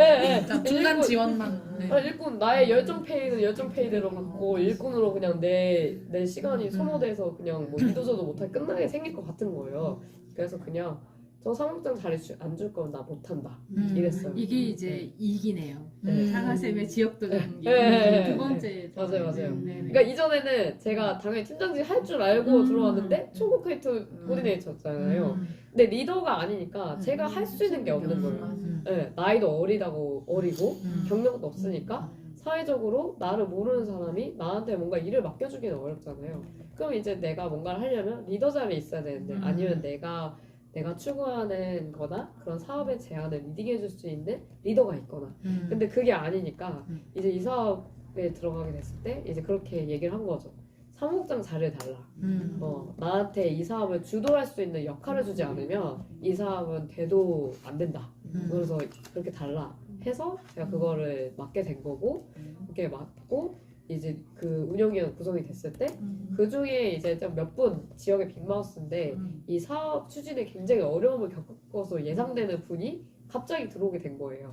중간 지원만. 일꾼 나의 열정 페이대로 갖고 일꾼으로 그냥 내 시간이 소모돼서 그냥 뭐 이도저도 못하게 끝나게 생길 것 같은 거예요. 그래서 그냥 저 사무장 자리 안 줄 거면 나 못한다. 음. 이랬어요. 이게 이제 이익이네요. 네. 상하쌤의 지역도정 네. 두 번째. 맞아요, 맞아요. 네, 네. 그러니까 이전에는 제가 당연히 팀장직 할 줄 알고 들어왔는데 총무 크리에이터 코디네이터였잖아요. 근데 리더가 아니니까 제가 할 수 있는 게 없는 거예요. 네, 나이도 어리고 경력도 없으니까 사회적으로 나를 모르는 사람이 나한테 뭔가 일을 맡겨주기는 어렵잖아요. 그럼 이제 내가 뭔가를 하려면 리더 자리에 있어야 되는데 아니면 내가 추구하는 거나 그런 사업의 제안을 리딩해줄 수 있는 리더가 있거나 근데 그게 아니니까 이제 이 사업에 들어가게 됐을 때 이제 그렇게 얘기를 한 거죠. 사무국장 자리를 달라. 나한테 이 사업을 주도할 수 있는 역할을 주지 않으면 이 사업은 돼도 안 된다. 그래서 그렇게 달라 해서 제가 그거를 맡게 된 거고 그렇게 맡고 이제 그 운영위원 구성이 됐을 때 그 중에 이제 좀 몇 분 지역의 빅마우스인데 이 사업 추진에 굉장히 어려움을 겪어서 예상되는 분이 갑자기 들어오게 된 거예요.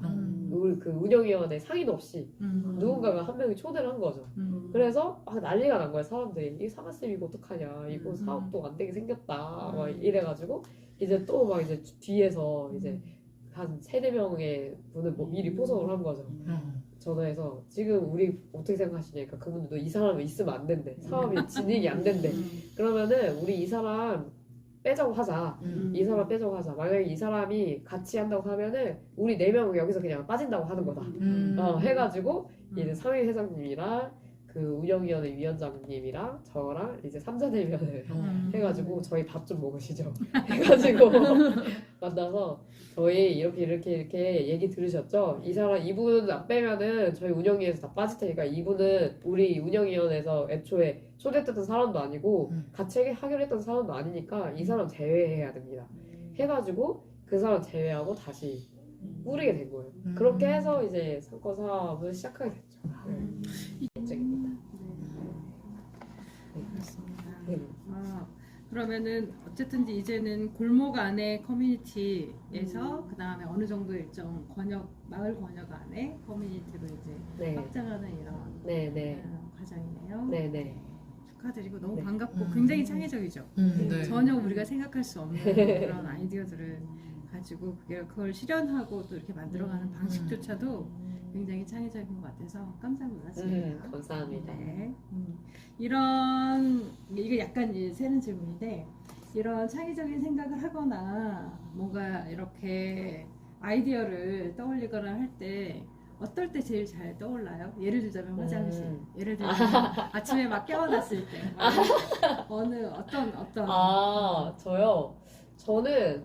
우리 그 운영위원회 상의도 없이 누군가가 한 명이 초대를 한 거죠. 그래서 막 난리가 난 거예요. 사람들이 이 사과쌤 이거 어떡하냐 이거 사업도 안 되게 생겼다 막 이래가지고 이제 또 막 이제 뒤에서 이제 한 3-4명의 분을 뭐 미리 포섭을 한 거죠. 전화해서 지금 우리 어떻게 생각하시냐니까 그분들도 이 사람은 있으면 안 된대. 사업이 진행이 안 된대. 그러면은 우리 이 사람 빼자고 하자. 이 사람 빼자고 하자. 만약에 이 사람이 같이 한다고 하면은 우리 4명 여기서 그냥 빠진다고 하는 거다. 해가지고 이제 상임 회장님이랑 그 운영위원회 위원장님이랑 저랑 이제 3자대면을 해가지고 저희 밥 좀 먹으시죠. 해가지고 만나서 저희 이렇게 얘기 들으셨죠? 이분 안 빼면은 저희 운영위에서 다 빠질 테니까 이분은 우리 운영위원회에서 애초에 초대했던 사람도 아니고 같이 하기로 했던 사람도 아니니까 이 사람 제외해야 됩니다. 해가지고 그 사람 제외하고 다시 꾸리게 된 거예요. 그렇게 해서 이제 상권 사업을 시작하게 됐죠. 입장입니다. 그렇습니다. 네. 그러면은 어쨌든 이제는 골목 안의 커뮤니티에서 그 다음에 어느 정도 일정 마을 권역 안에 커뮤니티로 이제 네. 확장하는 이런 네. 과정이네요. 네. 축하드리고 너무 네. 반갑고 굉장히 창의적이죠. 네. 전혀 우리가 생각할 수 없는 그런 아이디어들을 가지고 그걸 실현하고 또 이렇게 만들어가는 방식조차도 굉장히 창의적인 것 같아서 깜짝 놀랐습니다. 감사합니다. 네. 이게 약간 이제 새는 질문인데 이런 창의적인 생각을 하거나 뭔가 이렇게 아이디어를 떠올리거나 할 때 어떨 때 제일 잘 떠올라요? 예를 들자면 화장실. 예를 들면 아침에 막 깨어났을 때. 어떤. 저요? 저는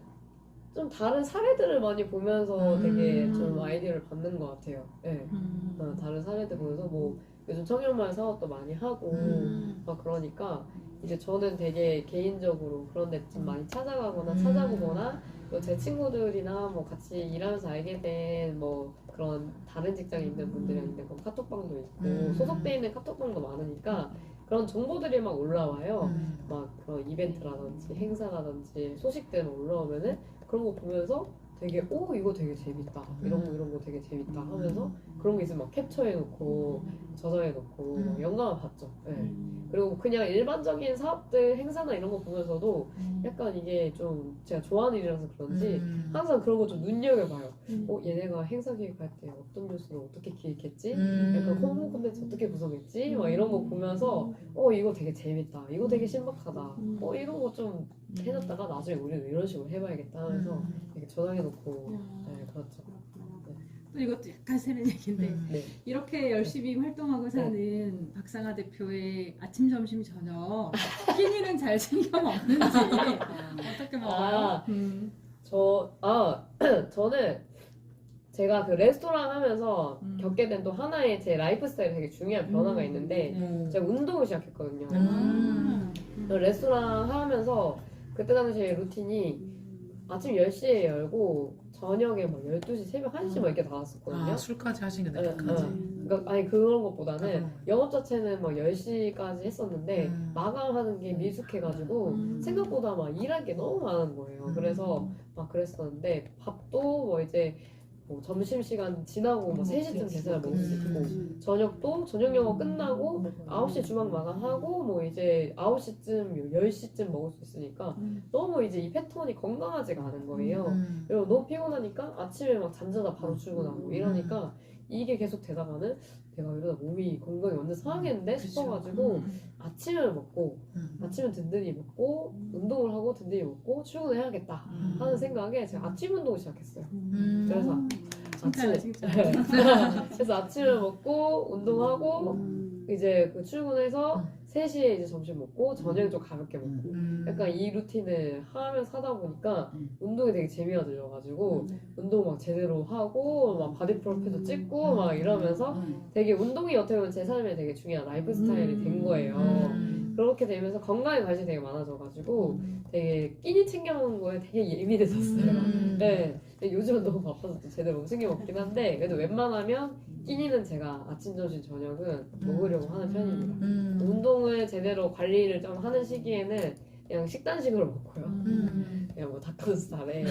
좀 다른 사례들을 많이 보면서 되게 좀 아이디어를 받는 것 같아요. 네. 다른 사례들 보면서 뭐 요즘 청년마을 사업도 많이 하고 막 그러니까 이제 저는 되게 개인적으로 그런 데 좀 많이 찾아가거나 찾아보거나 또 제 친구들이나 뭐 같이 일하면서 알게 된 뭐 그런 다른 직장에 있는 분들이랑 있는 그런 카톡방도 있고 소속돼 있는 카톡방도 많으니까 그런 정보들이 막 올라와요. 막 그런 이벤트라든지 행사라든지 소식들 올라오면은 그런 거 보면서 되게 이거 되게 재밌다 이런 거 되게 재밌다 하면서 그런 게 있으면 막 캡처해놓고 저장해놓고 막 영감을 받죠. 네. 그리고 그냥 일반적인 사업들 행사나 이런 거 보면서도 약간 이게 좀 제가 좋아하는 일이라서 그런지 항상 그런 거 좀 눈여겨봐요. 얘네가 행사 기획할 때 어떤 뉴스를 어떻게 기획했지? 약간 홍보 콘텐츠 어떻게 구성했지? 막 이런 거 보면서 이거 되게 재밌다 이거 되게 신박하다 이런 거 좀 해놨다가 나중에 우리는 이런 식으로 해봐야겠다 하면서 이렇게 저장해놓고 네, 그렇죠. 또 이것도 약간 새는 얘기인데 네. 이렇게 열심히 활동하고 사는 박상아 대표의 아침, 점심, 저녁 끼니는 잘 챙겨 먹는지 어떻게 먹어요? 저는 제가 그 레스토랑 하면서 겪게 된 또 하나의 제 라이프 스타일에 되게 중요한 변화가 있는데 제가 운동을 시작했거든요. 레스토랑 하면서 그때 당시에 루틴이 아침 10시에 열고 저녁에 막 12시, 새벽 1시 막 이렇게 닫았었거든요. 술까지 하시는 게 네, 늦게까지. 그러니까 아니 그런 것보다는 영업 자체는 막 10시까지 했었는데 마감하는 게 미숙해가지고 생각보다 막 일할 게 너무 많은 거예요. 그래서 막 그랬었는데 밥도 뭐 이제 뭐 점심시간 지나고 뭐 3시쯤 돼서야 먹을 수 있고 음. 저녁도 저녁 영어 끝나고 9시 주방 마감하고 뭐 이제 9시쯤 10시쯤 먹을 수 있으니까 너무 이제 이 패턴이 건강하지가 않은 거예요. 그리고 너무 피곤하니까 아침에 막 잠자다 바로 출근하고 이러니까 이게 계속 되다가는 내가 이러다 몸이 건강이 완전 상하겠는데 싶어가지고 아침을 먹고 아침은 든든히 먹고 운동을 하고 든든히 먹고 출근해야겠다 하는 생각에 제가 아침 운동을 시작했어요. 그래서 칭찬해 칭찬. 그래서 아침을 먹고 운동하고 이제 그 출근해서 3시에 이제 점심 먹고 저녁 좀 가볍게 먹고 약간 이 루틴을 하면서 하다 보니까 운동이 되게 재미가 들려가지고 운동 막 제대로 하고 막 바디 프로필도 찍고 막 이러면서 되게 운동이 어떻게 보면 제 삶에 되게 중요한 라이프 스타일이 된 거예요. 그렇게 되면서 건강에 관심이 되게 많아져가지고 되게 끼니 챙겨 먹는 거에 되게 예민해졌어요. 네. 근데 요즘은 너무 바빠서 또 제대로 못 챙겨 먹긴 한데 그래도 웬만하면 끼니는 제가 아침, 점심, 저녁은 먹으려고 하는 편입니다. 운동을 제대로 관리를 좀 하는 시기에는 그냥 식단식으로 먹고요. 그냥 뭐 닭가슴살에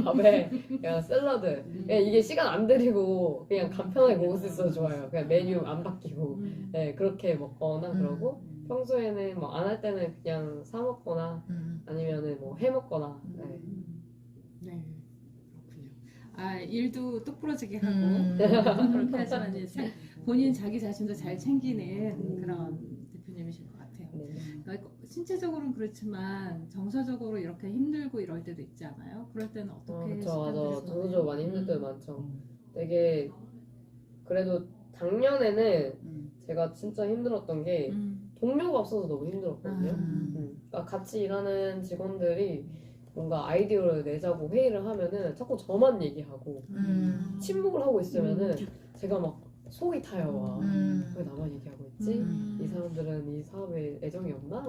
밥에 그냥 샐러드 그냥 이게 시간 안 들이고 그냥 간편하게 먹을 수 있어서 좋아요. 그냥 메뉴 안 바뀌고 네, 그렇게 먹거나 그러고 평소에는 뭐 안 할 때는 그냥 사 먹거나 아니면은 뭐 해 먹거나 네. 네, 그렇군요. 아, 일도 똑부러지게 하고 그렇게 하지만 이제 본인 자기 자신도 잘 챙기는 그런 대표님이신 것 같아요. 네. 그러니까 신체적으로는 그렇지만 정서적으로 이렇게 힘들고 이럴 때도 있지 않아요? 그럴 때는 어떻게 그쵸, 맞아. 습관들을 정서적으로 많이 힘들 때도 많죠. 되게 그래도 작년에는 제가 진짜 힘들었던 게 동료가 없어서 너무 힘들었거든요. 그러니까 같이 일하는 직원들이 뭔가 아이디어를 내자고 회의를 하면은 자꾸 저만 얘기하고 침묵을 하고 있으면은 제가 막 속이 타요. 막. 왜 나만 얘기하고 있지? 이 사람들은 이 사업에 애정이 없나?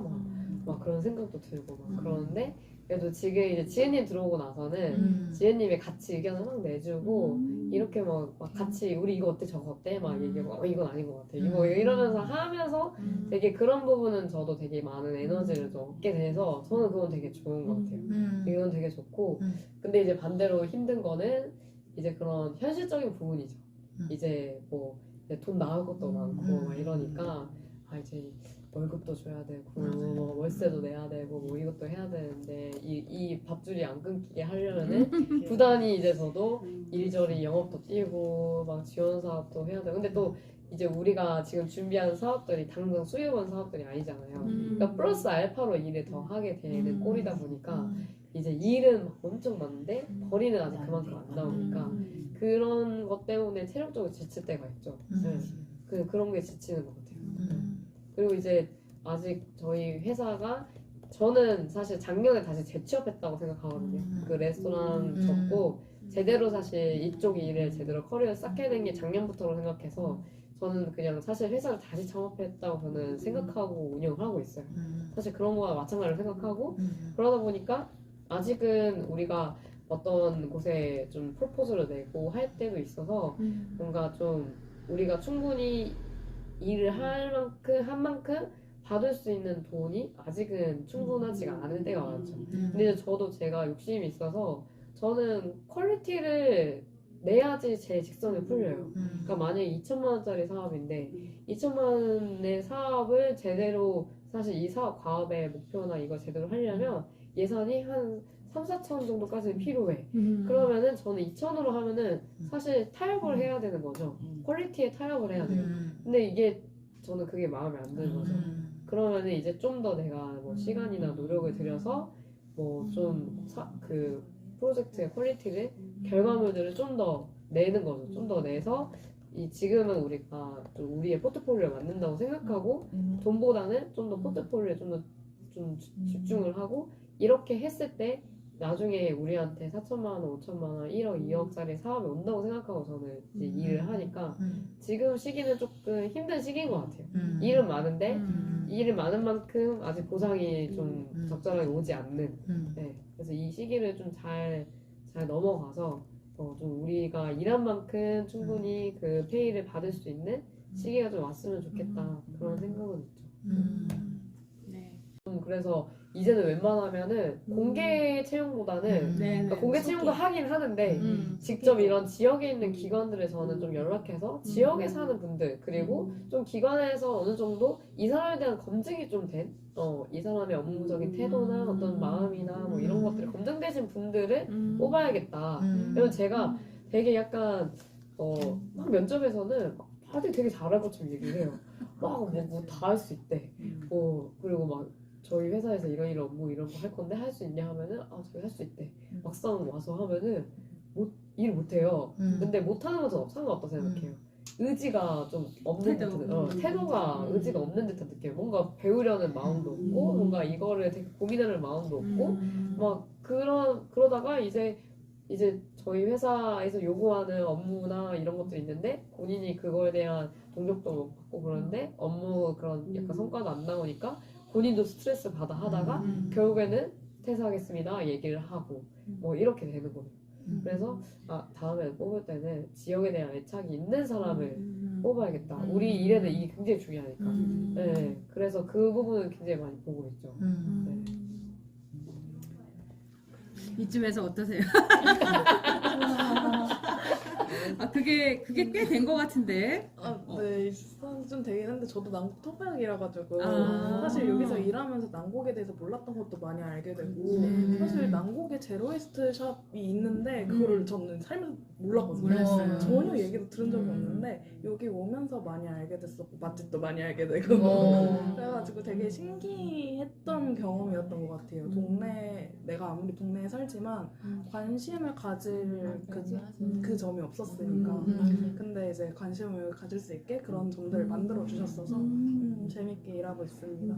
막 그런 생각도 들고 막 그러는데 그래도 지금 이제 지혜님 들어오고 나서는 지혜님이 같이 의견을 막 내주고 이렇게 막 같이 우리 이거 어때 저거 어때 막 얘기하고 이건 아닌 것 같아 이거 이러면서 하면서 되게 그런 부분은 저도 되게 많은 에너지를 좀 얻게 돼서 저는 그건 되게 좋은 것 같아요. 이건 되게 좋고 근데 이제 반대로 힘든 거는 이제 그런 현실적인 부분이죠. 이제 뭐 돈 나올 것도 많고 막 이러니까 아 이제 월급도 줘야 되고 뭐 월세도 내야 되고 뭐 이것도 해야 되는데 이 밥줄이 안 끊기게 하려면은 부단히 이제 저도 이리저리 영업도 뛰고 막 지원 사업도 해야 되고 근데 또 이제 우리가 지금 준비하는 사업들이 당장 수익원 사업들이 아니잖아요. 그러니까 플러스 알파로 일을 더 하게 되는 꼴이다 보니까 이제 일은 막 엄청 많은데 벌이는 아직 그만큼 안 나오니까 그런 것 때문에 체력적으로 지칠 때가 있죠. 네. 그런 게 지치는 것 같아요. 그리고 이제 아직 저희 회사가 저는 사실 작년에 다시 재취업했다고 생각하거든요. 그 레스토랑 접고 제대로 사실 이쪽 일을 제대로 커리어 쌓게 된 게 작년부터로 생각해서 저는 그냥 사실 회사를 다시 창업했다고 저는 생각하고 운영을 하고 있어요. 사실 그런 거와 마찬가지로 생각하고 그러다 보니까 아직은 우리가 어떤 곳에 좀 프로포즈를 내고 할 때도 있어서 뭔가 좀 우리가 충분히 일을 한 만큼 받을 수 있는 돈이 아직은 충분하지가 않을 때가 많죠. 근데 이제 저도 제가 욕심이 있어서 저는 퀄리티를 내야지 제 직성이 풀려요. 그러니까 만약에 2천만 원짜리 사업인데 2천만 원의 사업을 제대로 사실 이 사업 과업의 목표나 이거 제대로 하려면 예산이 한 3, 4천 정도까지는 필요해. 그러면은 저는 2천으로 하면은 사실 타협을 해야 되는 거죠. 퀄리티에 타협을 해야 돼요. 근데 이게 저는 그게 마음에 안 드는 거죠. 그러면은 이제 좀 더 내가 뭐 시간이나 노력을 들여서 뭐 좀 그 프로젝트의 퀄리티를 결과물들을 좀 더 내는 거죠. 좀 더 내서 지금은 우리가 좀 우리의 포트폴리오를 만든다고 생각하고 돈보다는 좀 더 포트폴리오에 좀 집중을 하고 이렇게 했을 때 나중에 우리한테 4천만 원, 5천만 원, 1억, 2억짜리 사업이 온다고 생각하고 저는 이제 일을 하니까 지금 시기는 조금 힘든 시기인 것 같아요. 일은 많은데 일이 많은 만큼 아직 보상이 좀 적절하게 오지 않는. 네. 그래서 이 시기를 좀 잘 넘어가서 좀 우리가 일한 만큼 충분히 그 페이를 받을 수 있는 시기가 좀 왔으면 좋겠다 그런 생각은 있죠. 네. 그래서 이제는 웬만하면은 공개 채용보다는 네, 그러니까 공개 채용도 하긴 하는데 직접 이런 지역에 있는 기관들에 저는 좀 연락해서 지역에 사는 분들 그리고 좀 기관에서 어느 정도 이 사람에 대한 검증이 좀 된 이 사람의 업무적인 태도나 어떤 마음이나 뭐 이런 것들이 검증되신 분들을 뽑아야겠다. 왜냐면 제가 되게 약간 막 면접에서는 막 다들 되게 잘할 것처럼 얘기를 해요. 막 뭐 다 할 수 있대. 그리고 막 저희 회사에서 이런 업무 이런 거 할 건데 할 수 있냐 하면은 저희 할 수 있대. 막상 와서 하면은 일 못해요. 근데 못하는 건 전 상관없다 생각해요. 의지가 좀 없는 태도. 듯한 태도가 의지가 없는 듯한 느낌. 뭔가 배우려는 마음도 없고 뭔가 이거를 되게 고민하는 마음도 없고 막 그러다가 이제 저희 회사에서 요구하는 업무나 이런 것들이 있는데 본인이 그거에 대한 동력도 못 받고 그러는데 업무 그런 약간 성과도 안 나오니까 본인도 스트레스 받아 하다가 결국에는 퇴사하겠습니다 얘기를 하고 뭐 이렇게 되는 거예요. 그래서 다음에 뽑을 때는 지역에 대한 애착이 있는 사람을 뽑아야겠다. 우리 일에는 이게 굉장히 중요하니까. 네, 그래서 그 부분은 굉장히 많이 보고 있죠. 네. 이쯤에서 어떠세요? 그게 꽤 된 것 같은데. 네, 좀 되긴 했는데 저도 난곡 토박이라 가지고 사실 아. 여기서 일하면서 난곡에 대해서 몰랐던 것도 많이 알게 되고 사실 난곡에 제로웨이스트 샵이 있는데 그거를 저는 살면서 몰랐거든요. 몰랐어요. 전혀 얘기도 들은 적이 없는데 여기 오면서 많이 알게 됐었고 맛집도 많이 알게 되고 그래가지고 되게 신기했던 경험이었던 것 같아요. 내가 아무리 동네에 살지만 관심을 가질 그 점이 없었으니까 근데 이제 관심을 가질 수 있게 그런 점들을 만들어 주셨어서 재밌게 일하고 있습니다.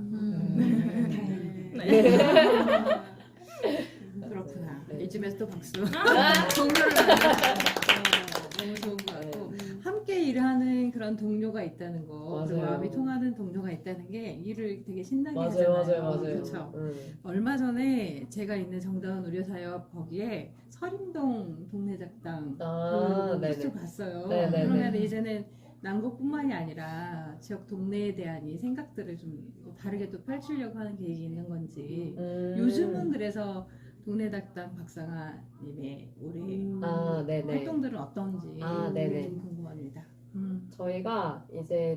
그렇구나. 네. 이쯤에서 또 박수. 동료를 만나서 너무 좋은 것 같고 함께 일하는 그런 동료가 있다는 거, 그리고 맞아요. 마음이 통하는 동료가 있다는 게 일을 되게 신나게 맞아요. 하잖아요. 맞아요. 그렇죠. 얼마 전에 제가 있는 정다운 의료사역 거기에 서림동 동네작당 그 네네. 뉴스를 봤어요. 네네네. 그러면 이제는 난곡뿐만이 아니라 지역 동네에 대한 이 생각들을 좀 다르게 또 펼치려고 하는 계획이 있는 건지 요즘은 그래서 동네작당 박상아님의 올해 네네. 활동들은 어떤지 네네. 좀 궁금합니다. 저희가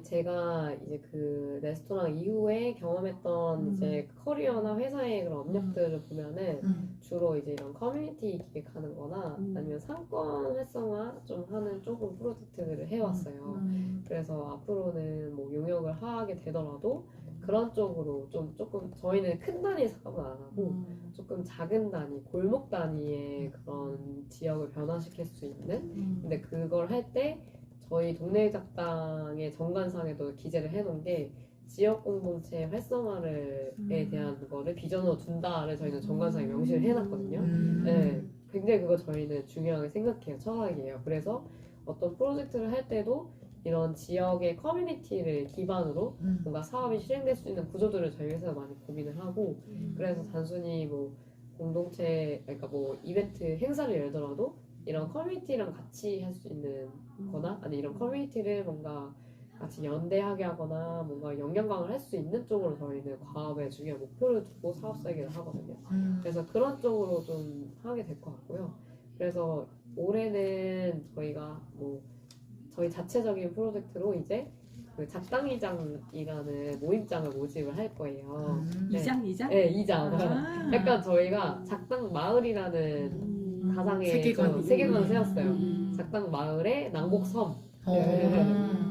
제가 그 레스토랑 이후에 경험했던 이제 커리어나 회사의 그런 업력들을 보면은 주로 이제 이런 커뮤니티 기획하는 거나 아니면 상권 활성화 좀 하는 조금 프로젝트들을 해왔어요. 그래서 앞으로는 뭐 용역을 하게 되더라도 그런 쪽으로 조금 저희는 큰 단위 사업은 안 하고 조금 작은 단위, 골목 단위의 그런 지역을 변화시킬 수 있는 근데 그걸 할 때 저희 동네 작당의 정관상에도 기재를 해놓은 게 지역 공동체 활성화에 대한 거를 비전으로 둔다를 저희는 정관상에 명시를 해놨거든요. 네, 굉장히 그거 저희는 중요하게 생각해요. 철학이에요. 그래서 어떤 프로젝트를 할 때도 이런 지역의 커뮤니티를 기반으로 뭔가 사업이 실행될 수 있는 구조들을 저희 회사가 많이 고민을 하고 그래서 단순히 뭐 공동체 그러니까 뭐 이벤트 행사를 열더라도 이런 커뮤니티랑 같이 할 수 있는 거나 아니 이런 커뮤니티를 뭔가 같이 연대하게 하거나 뭔가 영양강을 할 수 있는 쪽으로 저희는 과업에 중요한 목표를 두고 사업 설계를 하거든요. 그래서 그런 쪽으로 좀 하게 될 것 같고요. 그래서 올해는 저희가 뭐 저희 자체적인 프로젝트로 이제 그 작당이장이라는 모임장을 모집을 할 거예요. 이장? 네, 이장. 약간 저희가 작당 마을이라는 가상의 세계관을 세웠어요. 작당 마을의 난곡섬.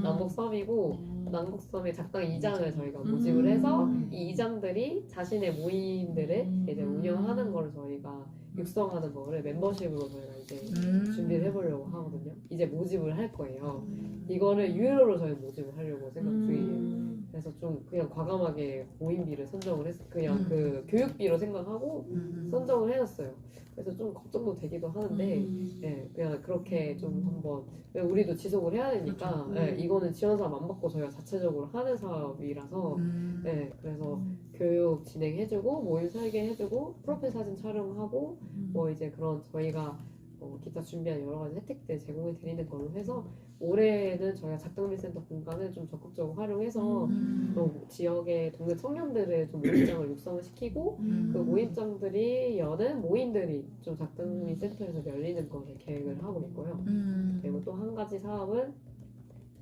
난곡섬이고 난곡섬의 작당 이장을 저희가 모집을 해서 이 이장들이 자신의 모임들을 이제 운영하는 거를 저희가 육성하는 거를 멤버십으로 저희가 이제 준비를 해보려고 하거든요. 이제 모집을 할 거예요. 이거를 유료로 저희 모집을 하려고 생각 중이에요. 그래서 좀 그냥 과감하게 모임비를 선정을 했어요. 그냥 그 교육비로 생각하고 선정을 해놨어요. 그래서 좀 걱정도 되기도 하는데, 네, 그냥 그렇게 좀 한번 우리도 지속을 해야 되니까, 네, 이거는 지원 사업 안 받고 저희가 자체적으로 하는 사업이라서, 네, 그래서 교육 진행해주고 모임 설계해주고 프로필 사진 촬영하고 뭐 이제 그런 저희가 기타 준비한 여러 가지 혜택들 제공해 드리는 걸로 해서 올해는 저희가 작당밀센터 공간을 좀 적극적으로 활용해서 지역의 동네 청년들의 좀 모임장을 육성을 시키고 그 모임장들이 여는 모임들이 좀 작당밀센터에서 열리는 것을 계획을 하고 있고요. 그리고 또 한 가지 사업은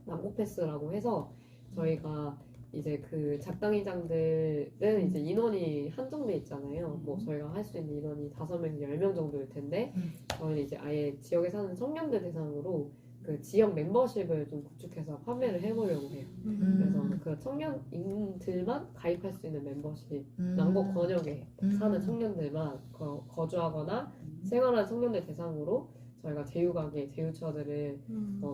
남고패스라고 해서 저희가 이제 그 작당의장들은 이제 인원이 한정돼 있잖아요. 뭐 저희가 할 수 있는 인원이 5명, 10명 정도일 텐데 저희는 이제 아예 지역에 사는 청년들 대상으로 그 지역 멤버십을 좀 구축해서 판매를 해보려고 해요. 그래서 그 청년들만 가입할 수 있는 멤버십, 남곡 권역에 사는 청년들만 거주하거나 생활하는 청년들 대상으로 저희가 제휴가게, 제휴처들을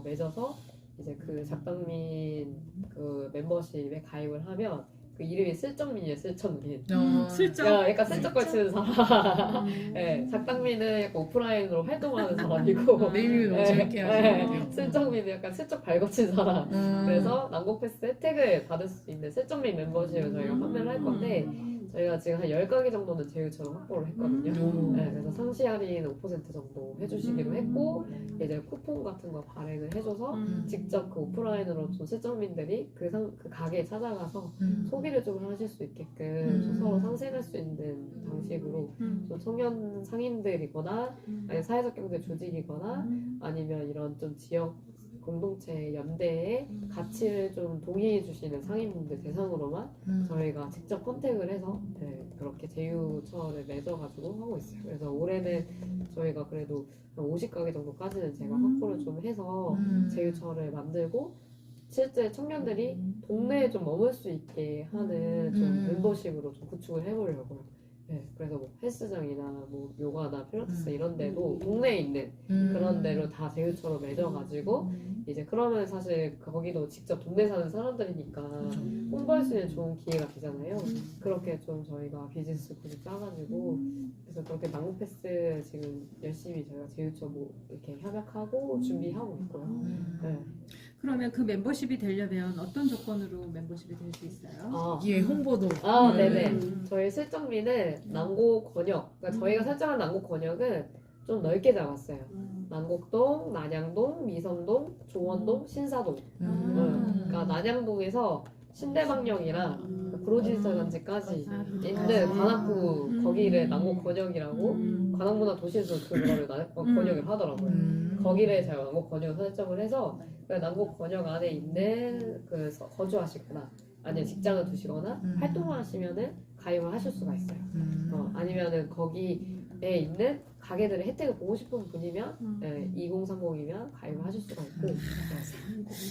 맺어서 이제 그 작당민 그 멤버십에 가입을 하면 그 이름이 슬쩍민이에요. 슬쩍민. 슬쩍. 약간 슬쩍 걸치는 사람. 네, 작당민은 약간 오프라인으로 활동하는 사람이고 네이밍을 너무 재밌게 하시는 것 같아요. 슬쩍민은 약간 슬쩍 발거친 사람. 그래서 남곡패스 혜택을 받을 수 있는 슬쩍민 멤버십을 저희가 판매를 할 건데 저희가 지금 한 10가게 정도는 제휴처럼 확보를 했거든요. 네, 그래서 상시 할인 5% 정도 해주시기로 했고 이제 쿠폰 같은 거 발행을 해줘서 직접 그 오프라인으로 좀 실적민들이 그 가게에 찾아가서 소비를 좀 하실 수 있게끔 좀 서로 상생할 수 있는 방식으로 좀 청년 상인들이거나 아니 사회적 경제 조직이거나 아니면 이런 좀 지역 공동체 연대의 가치를 좀 동의해 주시는 상인분들 대상으로만 저희가 직접 컨택을 해서 그렇게 제휴처를 맺어가지고 하고 있어요. 그래서 올해는 저희가 그래도 한 50가게 정도까지는 제가 확보를 좀 해서 제휴처를 만들고 실제 청년들이 동네에 좀 머물 수 있게 하는 좀 멤버십으로 좀 구축을 해보려고요. 네, 그래서 뭐 헬스장이나 뭐 요가나 필라테스 이런 데도 동네에 있는 그런 데로 다 제휴처럼 맺어가지고 이제 그러면 사실 거기도 직접 동네 사는 사람들이니까 홍보할 수 있는 좋은 기회가 되잖아요. 그렇게 좀 저희가 비즈니스 구축 짜가지고 그래서 그렇게 남고패스 지금 열심히 저희가 제휴처 뭐 이렇게 협약하고 준비하고 있고요. 네. 그러면 그 멤버십이 되려면 어떤 조건으로 멤버십이 될 수 있어요? 예, 홍보도. 네네. 저희 실적민은 남곡 권역, 그러니까 저희가 설정한 남곡 권역은 좀 넓게 잡았어요. 남곡동, 난양동, 미성동, 조원동, 신사동. 그러니까 난양동에서 신대방역이랑 구로지설단지까지 있는 관악구 거기를 남곡 권역이라고 관악문화 도시에서 그거를 권역을 하더라고요. 거기를 제가 남곡 권역을 설정을 해서 그 남곡 권역 안에 있는 그 거주하시거나 아니면 직장을 두시거나 활동을 하시면은 가입을 하실 수가 있어요. 아니면은 거기에 있는 가게들의 혜택을 보고 싶은 분이면 2030이면 가입을 하실 수가 있고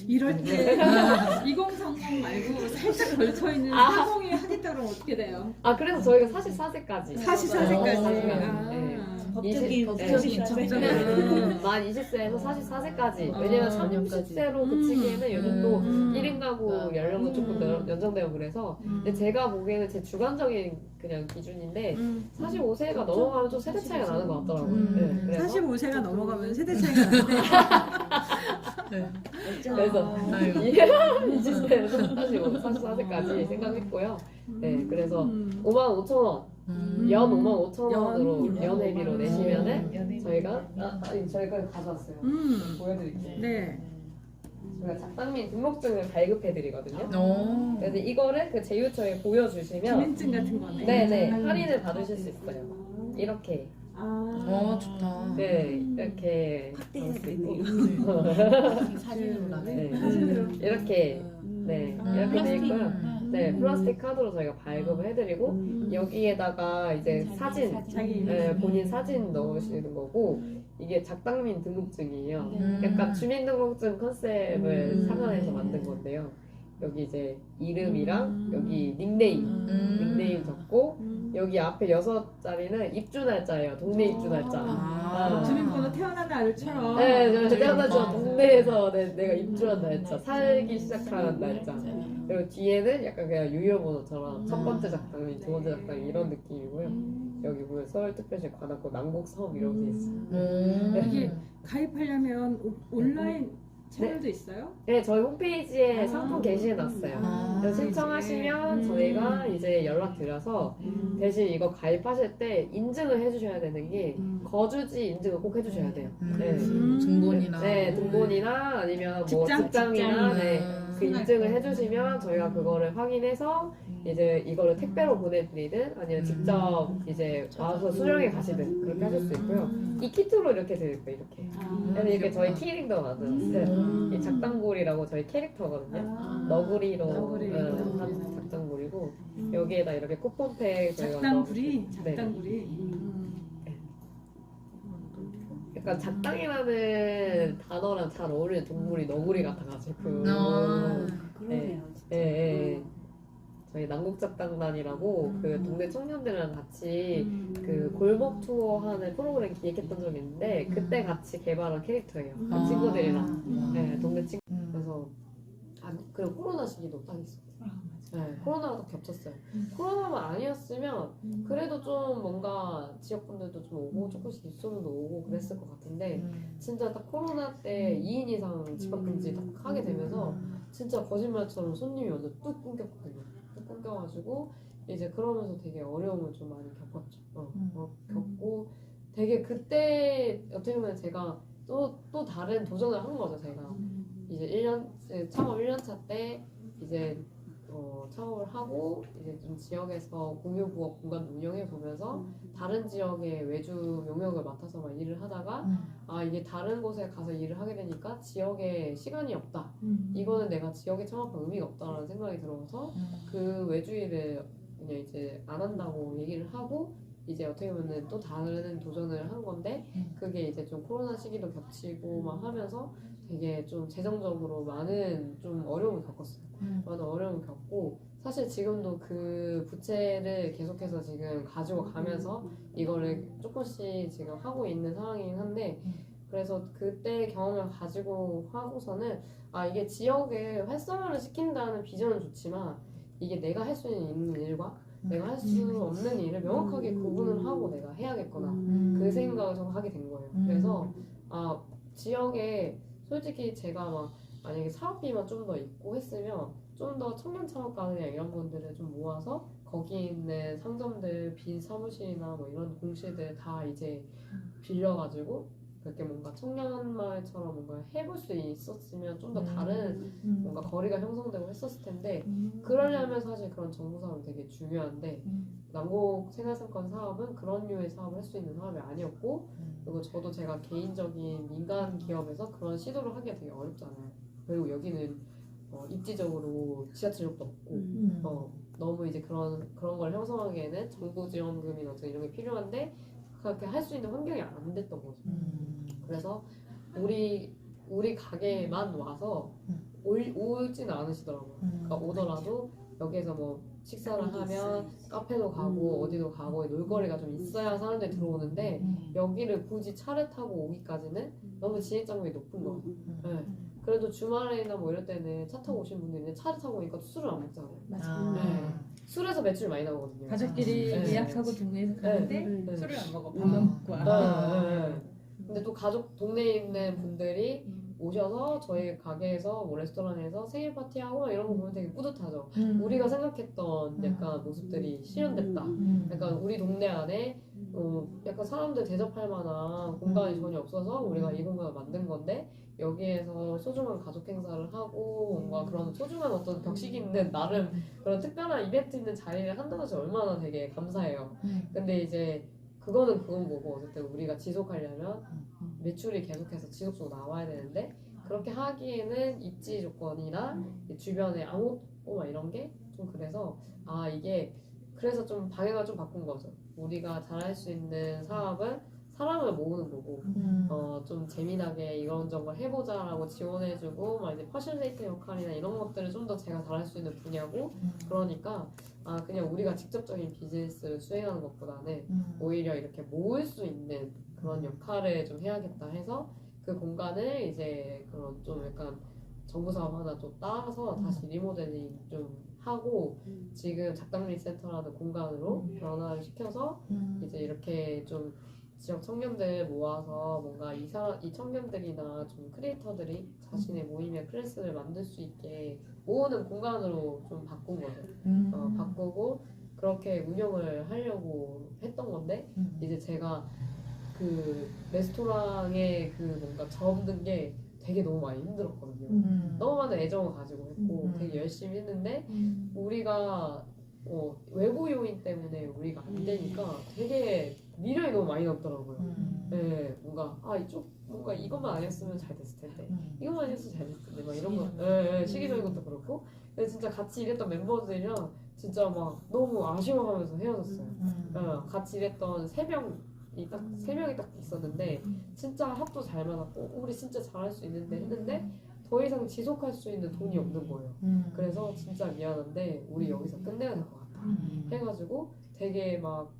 이럴 때 2030 말고 살짝 걸쳐있는 40이 하겠다 그러면 어떻게 돼요? 그래서 저희가 44세까지 44세까지. 법적인 만 20세에서 44세까지 왜냐면 30세로 그치기에는 요즘 또 1인 가구 연령도 조금 연장되고 그래서 근데 제가 보기에는 제 주관적인 그냥 기준인데 45세가 넘어가면 좀 세대 차이가 나는 것 같더라고요. 네, 그래서 45세가 넘어가면 세대 차이가 나는데 그래서 아유. 20세에서 44세까지 생각했고요. 네, 그래서 55,000원 연 55,000원으로 연회비로 내시면은 저희가 저희가 가져왔어요. 보여드릴게요. 네. 저희가 작당민 등록증을 발급해드리거든요. 오. 그래서 이거를 그 제휴처에 보여주시면 주민증 같은 거네. 네네 할인을 받으실 수 있어요. 이렇게 좋다. 네 이렇게 확대해야 받을 수 있고. 사진으로 나네. 네. 사진으로. 이렇게 네 이렇게 돼 있고요. 네 플라스틱 카드로 저희가 발급을 해드리고 여기에다가 이제 사진 자기 본인 사진 넣으시는 거고 이게 작당민 등록증이에요. 약간 주민등록증 컨셉을 상한해서 만든 건데요. 여기 이제 이름이랑 여기 닉네임 적고 여기 앞에 6자리는 입주 날짜예요. 동네 입주 날짜. 주민번호 태어난 날처럼. 네, 태어나서 동네에서 내가 입주한 날짜, 살기 시작한 날짜. 그리고 뒤에는 약간 그냥 유효번호처럼 첫 번째 작당민, 두 번째 작당민 이런 느낌이고요. 여기 보면 서울특별시 관악구 남곡섬 이런 게 있어요. 이게 가입하려면 온라인 채널도 있어요? 네, 저희 홈페이지에 아. 상품 게시해놨어요. 아, 그래서 신청하시면 저희가 이제 연락드려서 대신 이거 가입하실 때 인증을 해주셔야 되는 게 거주지 인증을 꼭 해주셔야 돼요. 네. 등본이나. 네, 등본이나 아니면 뭐 직장? 직장이나 네, 그 음. 인증을 해주시면 저희가 그거를 확인해서 이제 이거를 택배로 보내드리든 아니면 직접 이제 와서 수령해 가시든 그렇게 하실 수 있고요. 이 키트로 이렇게 드릴 거예요, 이렇게. 그래서 이게 저희 키링도 만들었어요. 이 작당구리라고 저희 캐릭터거든요. 너구리로 너구리. 한 작당구리고 여기에다 이렇게 쿠폰팩 저희가 작당구리? 넣어주고. 네. 작당구리. 약간 작당이라는 단어랑 잘 어울리는 동물이 너구리 같아가지고 그러네요. 예, 예. 저희 남국작당단이라고 그 동네 청년들이랑 같이 그 골목 투어 하는 프로그램 기획했던 적이 있는데 그때 같이 개발한 캐릭터예요. 그 친구들이랑. 네, 동네 친구. 그래서 그리고 코로나 시기도 딱 있었어요. 네, 코로나가 딱 겹쳤어요. 코로나만 아니었으면 그래도 좀 뭔가 지역분들도 좀 오고 조금씩 입소문도 오고 그랬을 것 같은데 진짜 딱 코로나 때 2인 이상 집합 금지 딱 하게 되면서 진짜 거짓말처럼 손님이 완전 뚝 끊겼거든요. 뚝 끊겨가지고 이제 그러면서 되게 어려움을 좀 많이 겪었죠. 겪고 되게 그때 어떻게 보면 제가 또 다른 도전을 한 거죠. 제가 이제 1년 창업 1년차 때 이제 창업을 하고 이제 좀 지역에서 공유부업 공간 운영해 보면서 다른 지역의 외주 용역을 맡아서 막 일을 하다가 아 이게 다른 곳에 가서 일을 하게 되니까 지역에 시간이 없다. 이거는 내가 지역에 창업할 의미가 없다라는 생각이 들어서 그 외주 일을 그냥 이제 안 한다고 얘기를 하고 이제 어떻게 보면 또 다른 도전을 한 건데 그게 이제 좀 코로나 시기도 겹치고 막 하면서 되게 좀 재정적으로 많은 좀 어려움을 겪었어요. 많은 어려움을 겪고 사실 지금도 그 부채를 계속해서 지금 가지고 가면서 이거를 조금씩 지금 하고 있는 상황이긴 한데 그래서 그때 경험을 가지고 하고서는 아 이게 지역을 활성화를 시킨다는 비전은 좋지만 이게 내가 할 수 있는 일과 내가 할 수 없는 일을 명확하게 구분을 하고 내가 해야겠구나 그 생각을 좀 하게 된 거예요. 그래서 아 지역에 솔직히 제가 막 만약에 사업비만 좀 더 있고 했으면 좀 더 청년 창업가들이나 이런 분들을 좀 모아서 거기 있는 상점들 빈 사무실이나 뭐 이런 공실들 다 이제 빌려가지고 그렇게 뭔가 청년 마을처럼 뭔가 해볼 수 있었으면 좀 더 다른 뭔가 거리가 형성되고 했었을 텐데 그러려면 사실 그런 정부 사업이 되게 중요한데 남곡 생활상권 사업은 그런 류의 사업을 할 수 있는 사업이 아니었고 그리고 저도 제가 개인적인 민간 기업에서 그런 시도를 하기가 되게 어렵잖아요. 그리고 여기는 입지적으로 지하철역도 없고 너무 이제 그런 걸 형성하기에는 정부 지원금이나 어떤 이런 게 필요한데 그렇게 할 수 있는 환경이 안 됐던 거죠. 그래서 우리 가게만 와서 오지는 않으시더라고요. 그러니까 오더라도 여기에서 뭐 식사를 하면 카페도 가고 어디도 가고 놀거리가 좀 있어야 사람들이 들어오는데 여기를 굳이 차를 타고 오기까지는 너무 진입장벽이 높은 거예요. 네. 그래도 주말이나 뭐 이럴 때는 차 타고 오신 분들은 차를 타고 오니까 술을 안 먹잖아요. 네. 술에서 매출이 많이 나오거든요. 가족끼리 네. 예약하고 동네에서 가는데 네. 술을 안 먹어. 밥만 먹고 와. 근데 또 가족 동네에 있는 분들이 오셔서 저희 가게에서 뭐 레스토랑에서 생일 파티하고 막 이런 거 보면 되게 뿌듯하죠. 우리가 생각했던 약간 모습들이 실현됐다. 약간 우리 동네 안에 약간 사람들 대접할 만한 공간이 전혀 없어서 우리가 이 공간을 만든 건데 여기에서 소중한 가족 행사를 하고 뭔가 그런 소중한 어떤 격식 있는 나름 그런 특별한 이벤트 있는 자리를 한다는 것이 얼마나 되게 감사해요. 근데 이제 그건 거고 어쨌든 우리가 지속하려면 매출이 계속해서 지속적으로 나와야 되는데 그렇게 하기에는 입지 조건이나 주변에 아무것도 없고 막 이런 게 좀 그래서 아 이게 그래서 좀 방향을 좀 바꾼 거죠. 우리가 잘할 수 있는 사업은 사람을 모으는 거고 좀 재미나게 이런저런 해보자라고 지원해주고 막 이제 퍼실레이터 역할이나 이런 것들을 좀 더 제가 잘할 수 있는 분야고 그러니까 아 그냥 우리가 직접적인 비즈니스를 수행하는 것보다는 오히려 이렇게 모을 수 있는 그런 역할을 좀 해야겠다 해서 그 공간을 이제 그런 좀 약간 정부 사업 하나 또 따서 다시 리모델링 좀 하고 지금 작당리 센터라는 공간으로 변화를 시켜서 이제 이렇게 좀 지역 청년들 모아서 뭔가 이 청년들이나 좀 크리에이터들이 자신의 모임의 클래스를 만들 수 있게 모으는 공간으로 좀 바꾼 거죠. 바꾸고 그렇게 운영을 하려고 했던 건데 이제 제가 그 레스토랑에 그 뭔가 접는 게 되게 너무 많이 힘들었거든요. 너무 많은 애정을 가지고 했고 되게 열심히 했는데 우리가 외부 요인 때문에 우리가 안 되니까 되게 미련이 너무 많이 남더라고요. 네, 뭔가 이쪽 뭔가 이것만 아니었으면 잘 됐을 텐데 이것만 아니었으면 잘 됐을 텐데 막 이런 거 시기적인 것도 그렇고 근데 진짜 같이 일했던 멤버들이랑 진짜 막 너무 아쉬워하면서 헤어졌어요. 같이 일했던 세 명이 딱 있었는데 진짜 합도 잘 맞았고 우리 진짜 잘할 수 있는데 했는데 더 이상 지속할 수 있는 돈이 없는 거예요. 그래서 진짜 미안한데 우리 여기서 끝내야 될 것 같다 해가지고 되게 막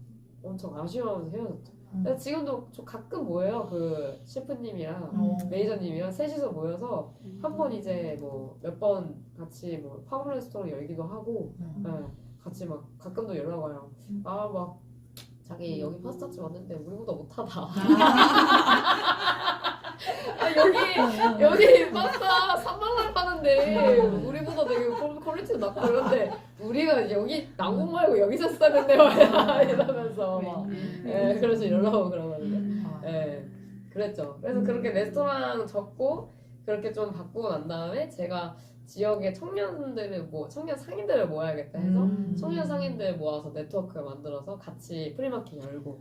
엄청 아쉬워하면서 헤어졌죠. 근데 지금도 저 가끔 모여요. 그 셰프님이랑 매니저님이랑 셋이서 모여서 한 번 이제 뭐 몇 번 같이 뭐 팝업 레스토랑 열기도 하고 같이 막 가끔도 연락 와요. 막 자기 여기 파스타집 왔는데 우리보다 못하다. 여기 파스타 3만 원 파는데 우리보다 되게 퀄리티도 낮고 그런데 우리가 여기 난공 말고 여기서 쓰는데 이러면서 막 그래서 연락 오고 그러거든요. 그랬죠. 그래서 그렇게 레스토랑 접고 그렇게 좀 바꾸고 난 다음에 제가 지역의 청년 상인들을 모아야겠다 해서 청년 상인들 모아서 네트워크 만들어서 같이 프리마켓 열고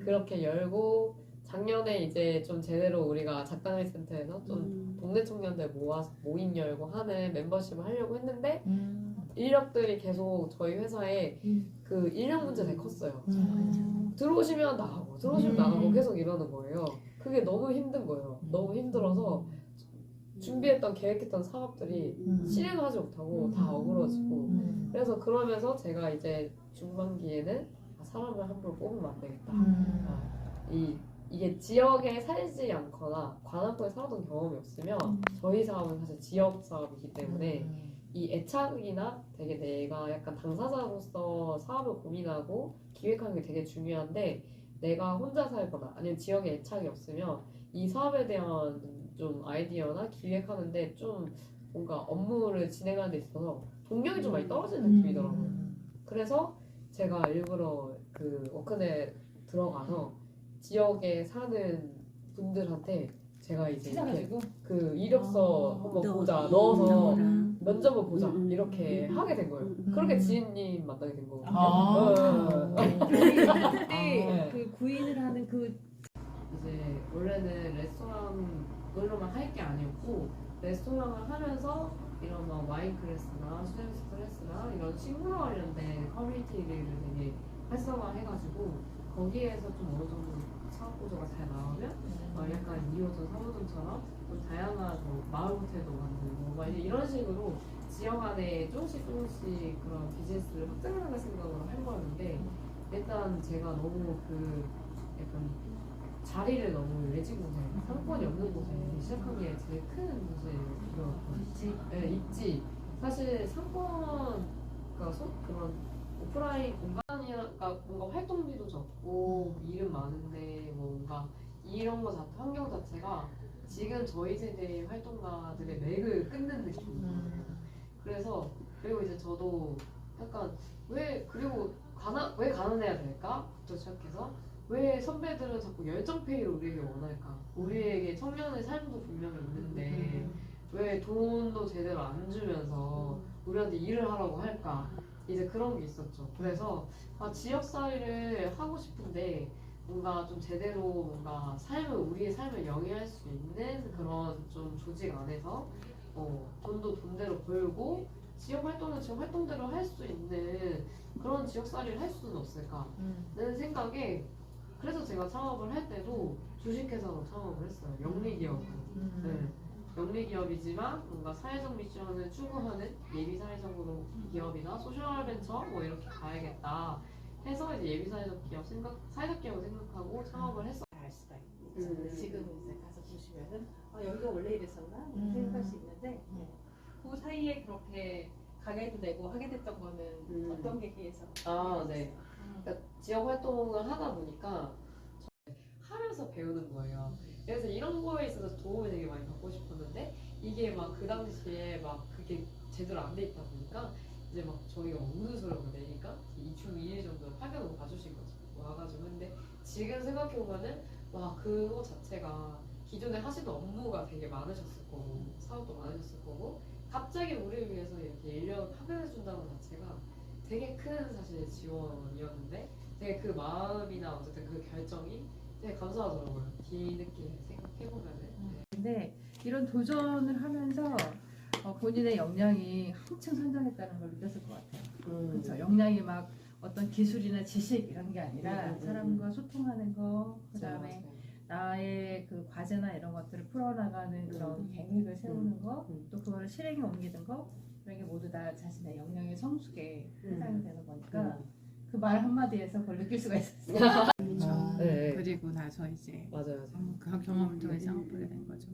그렇게 열고 작년에 이제 좀 제대로 우리가 작당일 센터에서 좀 동네 청년들 모아서 모임 열고 하는 멤버십을 하려고 했는데 인력들이 계속 저희 회사에 그 인력 문제 되게 컸어요. 들어오시면 나가고 계속 이러는 거예요. 그게 너무 힘든 거예요. 너무 힘들어서 준비했던 계획했던 사업들이 실행하지 못하고 다 어그러지고 그래서 그러면서 제가 이제 중반기에는 사람을 함부로 뽑으면 안 되겠다. 이게 지역에 살지 않거나 관악구에 살았던 경험이 없으면 저희 사업은 사실 지역 사업이기 때문에 이 애착이나 되게 내가 약간 당사자로서 사업을 고민하고 기획하는 게 되게 중요한데 내가 혼자 살거나 아니면 지역에 애착이 없으면 이 사업에 대한 좀 아이디어나 기획하는데 좀 뭔가 업무를 진행하는 데 있어서 동력이 좀 많이 떨어지는 느낌이더라고요. 그래서 제가 일부러 그 워크넷 들어가서 지역에 사는 분들한테 제가 이제 이렇게 그 이력서 한번 보자 넣어서 면접을 보자 이렇게 하게 된 거예요. 그렇게 지인님 만나게 된 거거든요. 그때 그 구인을 하는 그 이제 원래는 레스토랑으로만 할 게 아니었고 레스토랑을 하면서 이런 막 와인 클래스나 스튜던트 클래스나 이런 식문화 관련된 커뮤니티를 되게 활성화해가지고 거기에서 좀 어느 정도 사업 구조가 잘 나오면 약간 2호점, 3호점처럼 좀 다양한 마을 호텔도 만들고 막 이런 식으로 지역 안에 조금씩 그런 비즈니스를 확장하는 생각으로 한 거였는데 일단 제가 너무 그 약간 자리를 너무 외진 곳에 상권이 없는 곳에 시작한 게 제일 큰 사실 이거 입지 사실 상권 그런 오프라인 공간이니까 뭔가 활동비도 적고 일은 많은데 뭔가 이런 거 환경 자체가 지금 저희 세대의 활동가들의 맥을 끊는 느낌이에요. 그래서 그리고 이제 저도 약간 왜 가난해야 될까?부터 시작해서 왜 선배들은 자꾸 열정페이를 우리에게 원할까? 우리에게 청년의 삶도 분명히 있는데 왜 돈도 제대로 안 주면서 우리한테 일을 하라고 할까? 이제 그런 게 있었죠. 그래서 지역사회를 하고 싶은데 뭔가 좀 제대로 뭔가 우리의 삶을 영위할 수 있는 그런 좀 조직 안에서 돈도 돈대로 벌고 지역 활동은 지역 활동대로 할 수 있는 그런 지역사회를 할 수는 없을까라는 생각에 그래서 제가 창업을 할 때도 주식회사로 창업을 했어요. 영리기업. 영리기업이지만 뭔가 사회적 미션을 추구하는 예비사회적으로 기업이나 소셜벤처 이렇게 가야겠다 해서 이제 예비사회적 기업 사회적 기업을 생각하고 창업을 했어요. 알 수가 있잖아요. 지금 이제 가서 보시면은 여기가 원래 이랬었나 생각할 수 있는데 그 사이에 그렇게 가게도 내고 하게 됐던 거는 어떤 계기에서? 네. 그러니까 지역 활동을 하다 보니까 하면서 배우는 거예요. 그래서 이런 거에 있어서 도움을 되게 많이 받고 싶었는데 이게 막 그 당시에 막 그게 제대로 안 돼 있다 보니까 이제 막 저희가 우는 소리를 내니까 2주 2일 정도 파견을 가주신 거죠. 와가지고 근데 지금 생각해보면은 와 그거 자체가 기존에 하시는 업무가 되게 많으셨을 거고 사업도 많으셨을 거고 갑자기 우리를 위해서 이렇게 1년 파견해 준다는 것 자체가 되게 큰 사실 지원이었는데 되게 그 마음이나 어쨌든 그 결정이 되게 감사하더라고요. 뒤늦게 생각해보면은. 근데 이런 도전을 하면서 본인의 역량이 한층 성장했다는 걸 느꼈을 것 같아요. 그렇죠. 역량이 막 어떤 기술이나 지식 이런 게 아니라 사람과 소통하는 거, 그다음에 나의 그 과제나 이런 것들을 풀어나가는 그런 계획을 세우는 거, 또 그거를 실행에 옮기는 거, 이런 게 모두 다 자신의 역량의 성숙에 해당이 되는 거니까 그 말 한마디에서 그걸 느낄 수가 있었어요. 네. 그리고 나서 이제 맞아요. 그 경험을 통해서 보게 된 거죠.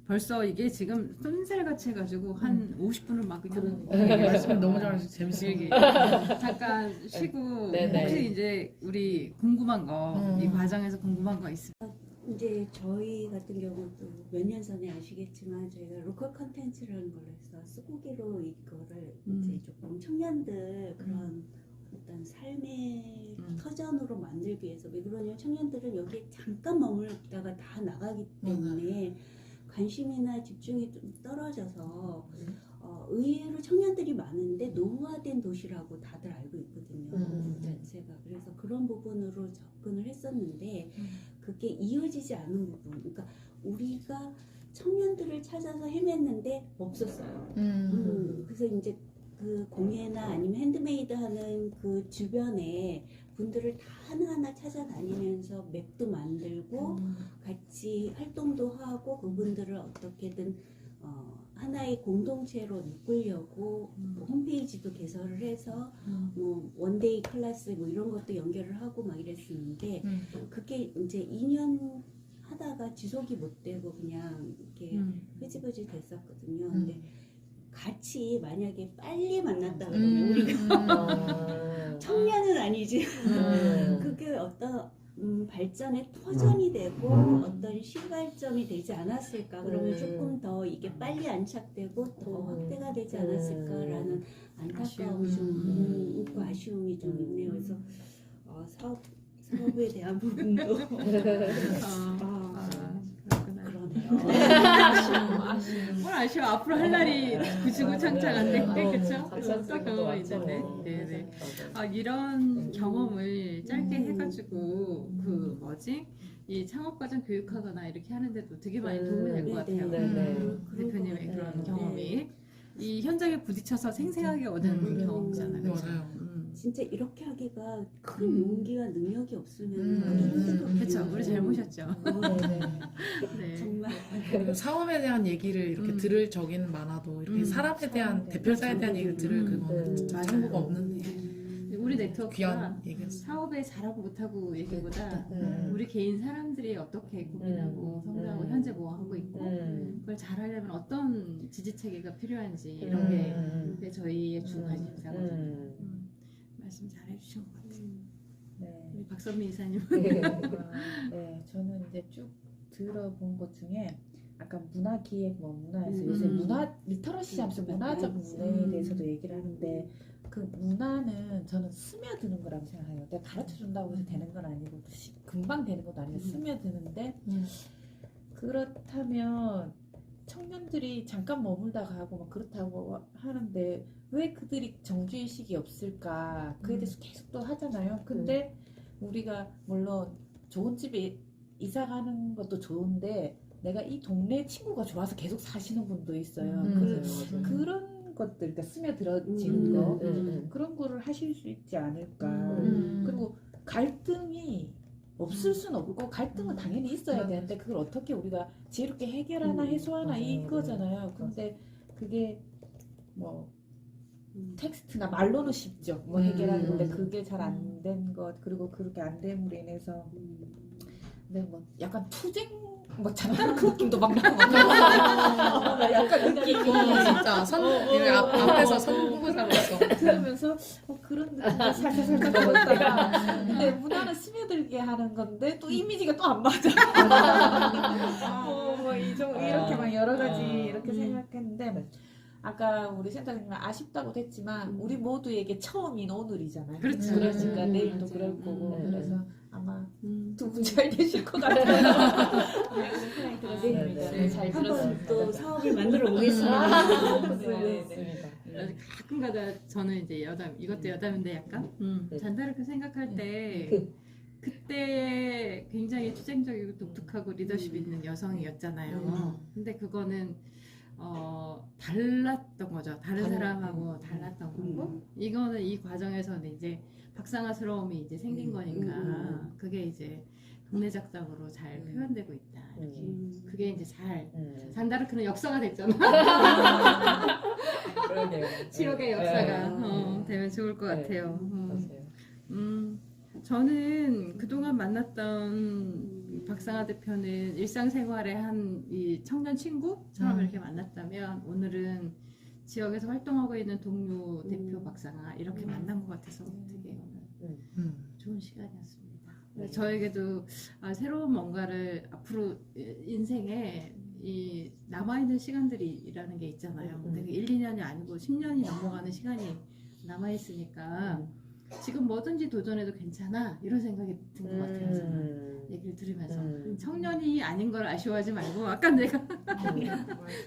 벌써 이게 지금 쏜살같이 해가지고 한 50분을 막 그냥 말씀 너무 잘하셔서 재밌어요. 길게 잠깐 쉬고 네네. 혹시 이제 우리 궁금한 거 이 과정에서 궁금한 거 있으면 이제 저희 같은 경우도 몇 년 전에 아시겠지만 저희가 로컬 컨텐츠라는 걸로 해서 스고기로 이거를 이제 조금 청년들 그런 어떤 삶의 터전으로 만들기 위해서 왜 그러냐면 청년들은 여기에 잠깐 머물다가 다 나가기 때문에 관심이나 집중이 좀 떨어져서 의외로 청년들이 많은데 노후화된 도시라고 다들 알고 있거든요. 그 자체가. 그래서 그런 부분으로 접근을 했었는데 그게 이어지지 않은 부분. 그러니까 우리가 청년들을 찾아서 헤맸는데 없었어요. 그래서 이제 그 공예나 아니면 핸드메이드 하는 그 주변에 분들을 다 하나하나 찾아다니면서 맵도 만들고 같이 활동도 하고 그분들을 어떻게든 하나의 공동체로 이끌려고 뭐 홈페이지도 개설을 해서 뭐 원데이 클래스 뭐 이런 것도 연결을 하고 막 이랬었는데 그게 이제 2년 하다가 지속이 못 되고 그냥 이렇게 흐지부지 됐었거든요. 근데 같이 만약에 빨리 만났다 그러면 우리가 청년은 아니지 그게 어떤 발전의 터전이 되고 어떤 시발점이 되지 않았을까 그러면 조금 더 이게 빨리 안착되고 더 확대가 되지 않았을까라는 안타까움이 좀 있고 아쉬움이 좀 있네요. 그래서 사업에 대한 부분도 뭘 아쉬워 앞으로 할 날이 구치구창창한데 그쵸? 같이 할수 또 있는 것 경험이 같죠. 있는데 네네. 맞아요. 이런 경험을 짧게 해가지고 그 뭐지? 이 창업과정 교육하거나 이렇게 하는데도 되게 많이 도움이 될 것 같아요. 대표님의 그런 경험이 이 현장에 부딪혀서 생생하게 얻은 경험이잖아요. 맞아요. 진짜 이렇게 하기가 큰 용기와 능력이 없으면 하기 힘들거든요. 그렇죠. 우리 잘 모셨죠. 네. 정말 그리고 사업에 대한 얘기를 이렇게 들을 적인 많아도 이렇게 사람에 대한 대표자에 대한 얘기를 들을 그거는 진짜 맞아요. 행보가 없는데 우리 네트워크가 귀한 얘기였어요. 사업에 잘하고 못하고 얘기보다 우리 개인 사람들이 어떻게 고민하고 성장하고 현재 뭐 하고 있고 그걸 잘하려면 어떤 지지 체계가 필요한지 이런 게 저희의 주 관심사거든요. 말씀 잘 해주신 것 같아요. 네. 우리 박선미 이사님. 네, 저는 이제 쭉 들어본 것 중에 아까 문화기획, 문화에서 요새 문화 리터러시 하면서 문화적 문화에 대해서도 얘기를 하는데 그 문화는 저는 스며드는 거라고 생각해요. 내가 가르쳐 준다고 해서 되는 건 아니고 금방 되는 것도 아니고 스며드는데 그렇다면 청년들이 잠깐 머물다가 하고 막 그렇다고 하는데 왜 그들이 정주의식이 없을까 그에 대해서 계속 또 하잖아요. 근데 우리가 물론 좋은 집에 이사 가는 것도 좋은데 내가 이 동네 친구가 좋아서 계속 사시는 분도 있어요. 그런 것들, 그러니까 스며들어지는 거 그런 거를 하실 수 있지 않을까. 그리고 갈등이 없을 수는 없고 갈등은 당연히 있어야 되는데 그걸 어떻게 우리가 지혜롭게 해결하나 해소하나 이거잖아요. 근데 그게 뭐 텍스트나 말로는 쉽죠. 뭐 해결하는 건데 그게 잘 안 된 것 그리고 그렇게 안 됨으로 인해서 근데 뭐 약간 투쟁 뭐 잠깐 그 느낌도 막 나고 약간 느낌이 진짜 앞에서 선구자로서 들으면서 그런 느낌이 살짝 들었다가 근데 문화는 스며들게 하는 건데 또 이미지가 또 안 맞아. 이렇게 막 여러 가지 이렇게 생각했는데 아까 우리 센터장님 아쉽다고 했지만 우리 모두에게 처음인 오늘이잖아요. 그렇죠. 그러니까 내일도 맞아요. 그럴 거고 그래서 아마 음. 두 분 잘 되실 것 같아요. 생각이 들었습니다. 네, 잘 한번 들었습니다. 또 사업을 만들어 보겠습니다. 맞습니다. 가끔가다 저는 이제 여담, 이것도 여담인데 약간 네. 잔다르크 생각할 때 그때 굉장히 투쟁적이고 독특하고 리더십 있는 여성이었잖아요. 근데 그거는 달랐던 거죠. 다른 사람하고 달랐던 거고 이거는 이 과정에서는 이제 박상아스러움이 이제 생긴 거니까 그게 이제 동네 작작으로 잘 표현되고 있다. 이렇게 그게 이제 잘 잔다르크는 역사가 됐잖아. 그러게요. 7억의 역사가 되면 좋을 것 네. 같아요. 맞아요. 저는 그동안 만났던 박상아 대표는 일상생활의 한 이 청년 친구처럼 이렇게 만났다면 오늘은 지역에서 활동하고 있는 동료 대표 박상아 이렇게 만난 것 같아서 되게 오늘 좋은 시간이었습니다. 저에게도 새로운 뭔가를 앞으로 인생에 이 남아있는 시간들이라는 게 있잖아요. 근데 1, 2년이 아니고 10년이 넘어가는 시간이 남아있으니까 지금 뭐든지 도전해도 괜찮아 이런 생각이 든 것 같아요. 저는 얘기를 들으면서 청년이 아닌 걸 아쉬워하지 말고 아까 내가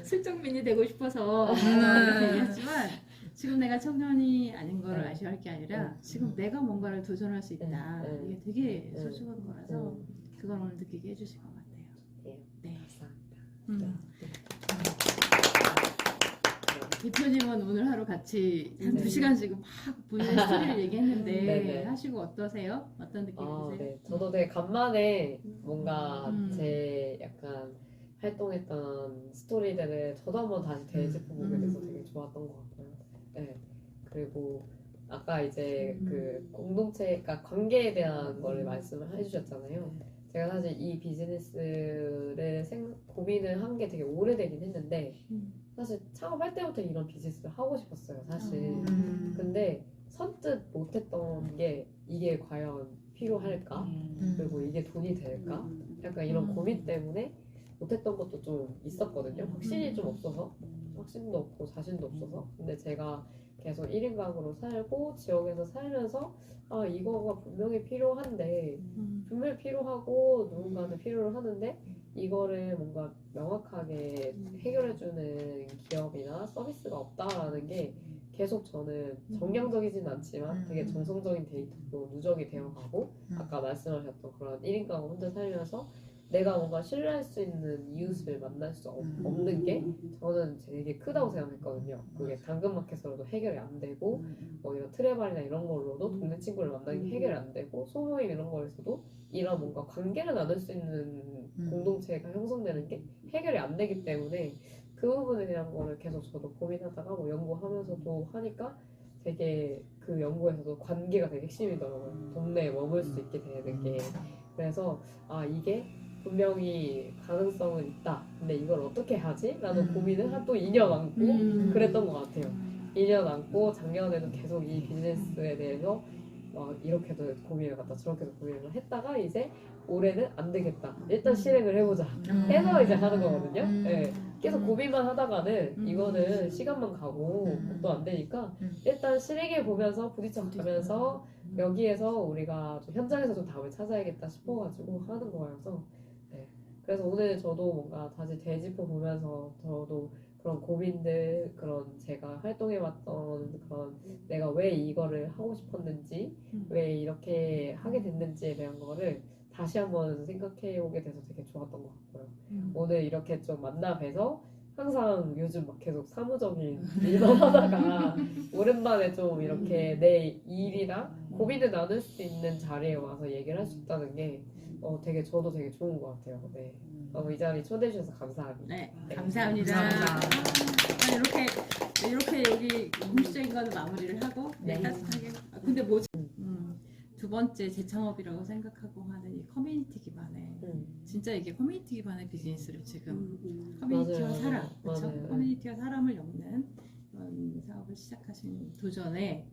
슬쩍민이 되고 싶어서 이렇게 얘기했지만 지금 내가 청년이 아닌 걸 아쉬워할 게 아니라 지금 내가 뭔가를 도전할 수 있다. 이게 되게 소중한 거라서 그걸 오늘 느끼게 해주실 것 같아요. 네. 감사합니다. 대표님은 오늘 하루 같이 한 네. 2시간씩 막 본인의 스토리를 얘기했는데 네네. 하시고 어떠세요? 어떤 느낌이세요? 네. 저도 되게 간만에 뭔가 음. 제 약간 활동했던 스토리들을 저도 한번 다시 되짚어보게 돼서 되게 좋았던 것 같고요. 네. 그리고 아까 이제 그 공동체, 그러니까 관계에 대한 거를 말씀을 해주셨잖아요. 제가 사실 이 비즈니스를 고민을 한 게 되게 오래되긴 했는데 사실 창업할 때부터 이런 비즈니스를 하고 싶었어요, 사실. 근데 선뜻 못했던 게 이게 과연 필요할까? 그리고 이게 돈이 될까? 약간 이런 고민 때문에 못했던 것도 좀 있었거든요. 확신이 좀 없어서. 확신도 없고 자신도 없어서. 근데 제가 계속 1인 가구로 살고 지역에서 살면서 아 이거가 분명히 필요한데 분명히 필요하고 누군가는 필요로 하는데 이거를 뭔가 명확하게 해결해주는 기업이나 서비스가 없다라는 게 계속 저는 정량적이진 않지만 되게 정성적인 데이터로 누적이 되어가고 아까 말씀하셨던 그런 1인 가구 혼자 살면서 내가 뭔가 신뢰할 수 있는 이웃을 만날 수 없는 게 저는 되게 크다고 생각했거든요. 그게 당근마켓으로도 해결이 안 되고 뭐 이런 트래블이나 이런 걸로도 동네 친구를 만나는 게 해결이 안 되고 소모임 이런 거에서도 이런 뭔가 관계를 나눌 수 있는 공동체가 형성되는 게 해결이 안 되기 때문에 그 부분에 대한 거를 계속 저도 고민하다가 뭐 연구하면서도 하니까 되게 그 연구에서도 관계가 되게 핵심이더라고요. 동네에 머물 수 있게 되는 게. 그래서 아 이게 분명히 가능성은 있다. 근데 이걸 어떻게 하지? 라는 고민을 한 또 2년 안고 그랬던 것 같아요. 2년 안고 작년에도 계속 이 비즈니스에 대해서 이렇게도 고민을 갖다 저렇게도 고민을 했다가 이제 올해는 안 되겠다. 일단 실행을 해보자. 해서 이제 하는 거거든요. 네. 계속 고민만 하다가는 이거는 시간만 가고 또 안 되니까 일단 실행해 보면서 부딪혀 가면서 여기에서 우리가 좀 현장에서 좀 답을 찾아야겠다 싶어가지고 하는 거여서 네. 그래서 오늘 저도 뭔가 다시 되짚어 보면서 저도 그런 고민들, 그런 제가 활동해왔던 그런 내가 왜 이거를 하고 싶었는지, 왜 이렇게 하게 됐는지에 대한 거를 다시 한번 생각해보게 돼서 되게 좋았던 것 같고요. 오늘 이렇게 좀 만나 뵈서 항상 요즘 막 계속 사무적인 일만 하다가 오랜만에 좀 이렇게 내 일이랑 고민을 나눌 수 있는 자리에 와서 얘기를 할 수 있다는 게 되게 저도 되게 좋은 것 같아요. 네. 이 자리 초대해 주셔서 감사합니다. 네, 감사합니다. 이렇게 여기 공식적인 거는 마무리를 하고 따뜻하게. 근데 뭐 두 번째 재창업이라고 생각하고 하는 이 커뮤니티 기반의 진짜 이게 커뮤니티 기반의 비즈니스를 지금 커뮤니티와 맞아요. 사람, 그렇죠? 맞아요. 커뮤니티와 사람을 엮는 그런 사업을 시작하신 도전에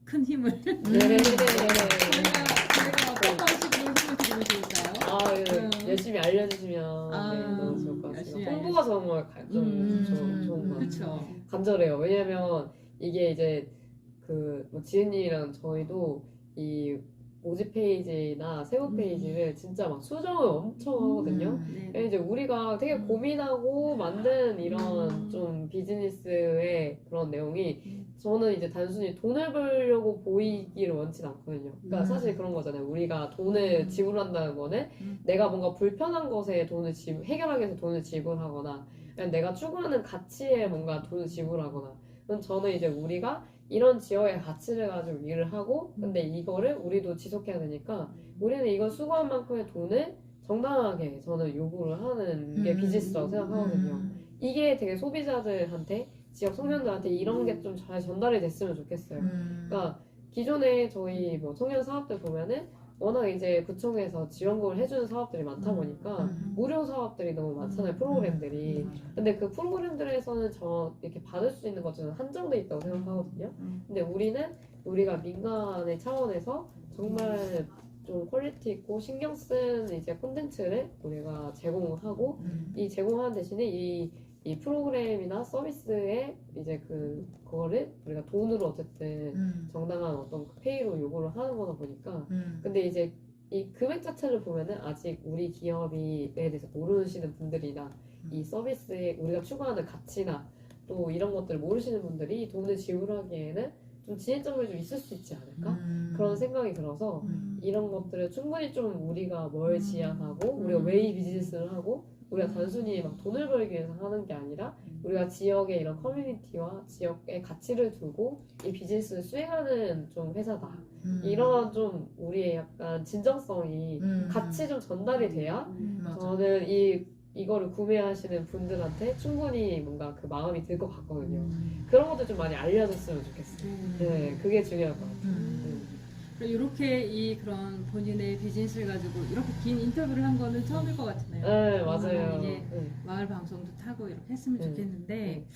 큰 힘을 네. 저희가 어떤 알려주시면 네, 너무 좋을 것 열심히 같습니다. 홍보가 정말 좀 좋은 것 같아요. 그렇죠. 간절해요. 왜냐면 이게 이제 그뭐 지은님이랑 저희도 이 모집 페이지나 세부 페이지를 진짜 막 수정을 엄청 하거든요. 네. 이제 우리가 되게 고민하고 만든 이런 좀 비즈니스의 그런 내용이 저는 이제 단순히 돈을 벌려고 보이기를 원치 않거든요. 그러니까 사실 그런 거잖아요. 우리가 돈을 지불한다는 거는 내가 뭔가 불편한 것에 돈을 해결하기 위해서 돈을 지불하거나 그냥 내가 추구하는 가치에 뭔가 돈을 지불하거나 그럼 저는 이제 우리가 이런 지역의 가치를 가지고 일을 하고 근데 이거를 우리도 지속해야 되니까 우리는 이걸 수고한 만큼의 돈을 정당하게 저는 요구를 하는 게 비즈니스라고 생각하거든요. 이게 되게 소비자들한테 지역 청년들한테 이런 게 좀 잘 전달이 됐으면 좋겠어요. 그러니까 기존에 저희 뭐 청년 사업들 보면은 워낙 이제 구청에서 지원금을 해주는 사업들이 많다 보니까 무료 사업들이 너무 많잖아요, 프로그램들이. 근데 그 프로그램들에서는 이렇게 받을 수 있는 것들은 한정돼 있다고 생각하거든요. 근데 우리가 민간의 차원에서 정말 좀 퀄리티 있고 신경 쓴 이제 콘텐츠를 우리가 제공하고 이 제공하는 대신에 이 프로그램이나 서비스에 이제 그거를 우리가 돈으로 어쨌든 정당한 어떤 페이로 요구를 하는 거다 보니까 근데 이제 이 금액 자체를 보면은 아직 우리 기업에 대해서 모르시는 분들이나 이 서비스에 우리가 추구하는 가치나 또 이런 것들을 모르시는 분들이 돈을 지불하기에는 좀 진입점이 좀 있을 수 있지 않을까? 그런 생각이 들어서 이런 것들을 충분히 좀 우리가 뭘 지향하고 우리가 왜 이 비즈니스를 하고 우리가 단순히 막 돈을 벌기 위해서 하는 게 아니라 우리가 지역의 이런 커뮤니티와 지역의 가치를 두고 이 비즈니스를 수행하는 좀 회사다. 이런 좀 우리의 약간 진정성이 같이 좀 전달이 돼야 저는 이거를 구매하시는 분들한테 충분히 뭔가 그 마음이 들 것 같거든요. 그런 것도 좀 많이 알려줬으면 좋겠어요. 네, 그게 중요할 것 같아요. 이렇게 그런 본인의 비즈니스를 가지고 이렇게 긴 인터뷰를 한 거는 처음일 것 같으네요. 네, 맞아요. 이게 네. 마을 방송도 타고 이렇게 했으면 네. 좋겠는데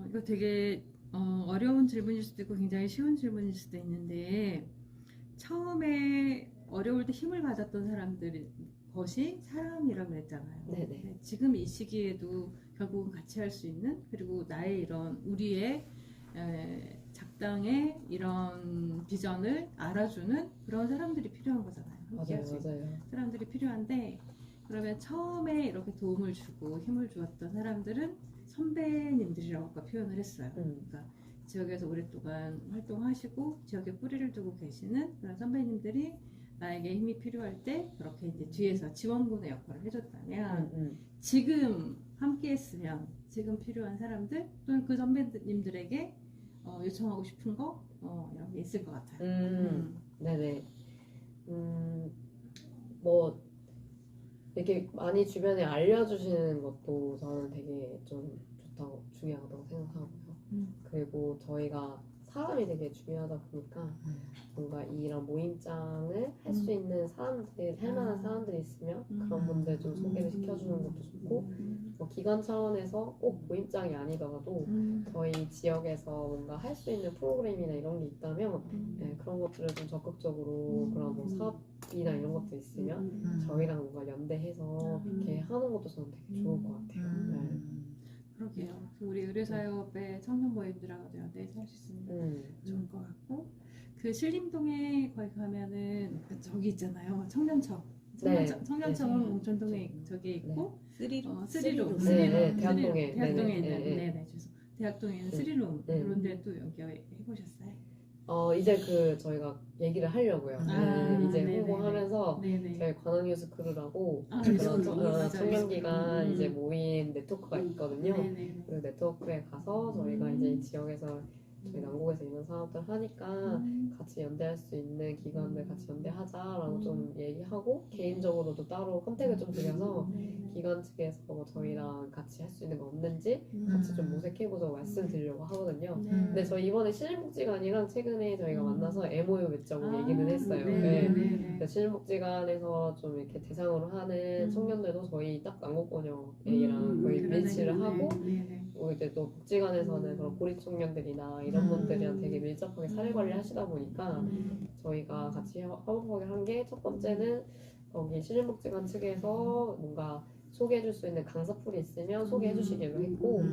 이거 되게 어려운 질문일 수도 있고 굉장히 쉬운 질문일 수도 있는데 처음에 어려울 때 힘을 받았던 사람들이 것이 사람이라고 했잖아요. 네네. 지금 이 시기에도 결국은 같이 할 수 있는 그리고 나의 이런 우리의 작당의 이런 비전을 알아주는 그런 사람들이 필요한 거잖아요. 맞아요, 맞아요. 사람들이 필요한데 그러면 처음에 이렇게 도움을 주고 힘을 주었던 사람들은 선배님들이라고 아까 표현을 했어요. 그러니까 지역에서 오랫동안 활동하시고 지역에 뿌리를 두고 계시는 그런 선배님들이 나에게 힘이 필요할 때 그렇게 이제 뒤에서 지원군의 역할을 해줬다면 지금 함께 했으면 지금 필요한 사람들 또는 그 선배님들에게 요청하고 싶은 거 이런 게 있을 것 같아요. 네네. 뭐 이렇게 많이 주변에 알려주시는 것도 저는 되게 좀 중요하다고 생각하고요. 그리고 저희가 사람이 되게 중요하다 보니까 뭔가 이런 모임장을 할 수 있는 사람들, 할 만한 사람들이 있으면 그런 분들 좀 소개를 시켜주는 것도 좋고 뭐 기관 차원에서 꼭 모임장이 아니더라도 저희 지역에서 뭔가 할 수 있는 프로그램이나 이런 게 있다면 네, 그런 것들을 좀 적극적으로 그런 뭐 사업이나 이런 것도 있으면 저희랑 뭔가 연대해서 그렇게 하는 것도 저는 되게 좋을 것 같아요. 네. 그러게요. 우리 의료사업의 청년 모임들하고도 연대해서 할 수 있으면 좋을 것 같고 그 신림동에 거기 가면은 저기 있잖아요. 청년청. 네. 청년청은 옹천동에 저기 있고 쓰리룸. 쓰리룸. 네, 대학동에. 대학동에 있는 네네. 죄송. 대학동에 있는 쓰리룸 그런 데도 연결해보셨어요? 이제 저희가 얘기를 하려고요. 이제 네네네. 홍보하면서 네네. 저희 관악뉴스 크루라고 그래서 청년기관 이제 모임 네트워크가 있거든요. 네네. 그 네트워크에 가서 저희가 이제 이 지역에서 저희 남곡에서 이런 사업들 하니까 같이 연대할 수 있는 기관들 같이 연대하자라고 좀 얘기하고 개인적으로도 따로 컨택을 좀 드려서 기관 측에서 뭐 저희랑 같이 할 수 있는 거 없는지 같이 좀 모색해보자고 말씀드리려고 하거든요. 근데 저희 이번에 신림복지관이랑 최근에 저희가 만나서 MOU 맺자고 얘기는 했어요. 네. 신림복지관에서 좀 이렇게 대상으로 하는 청년들도 저희 딱 남곡번역이랑 거의 매치를 하고 이제 또 복지관에서는 그런 고립 청년들이나 이런 분들이랑 되게 밀접하게 사례 관리 하시다 보니까 저희가 같이 협업하게 한 게 첫 번째는 거기 시민복지관 측에서 뭔가 소개해줄 수 있는 강사풀이 있으면 소개해주시기로 했고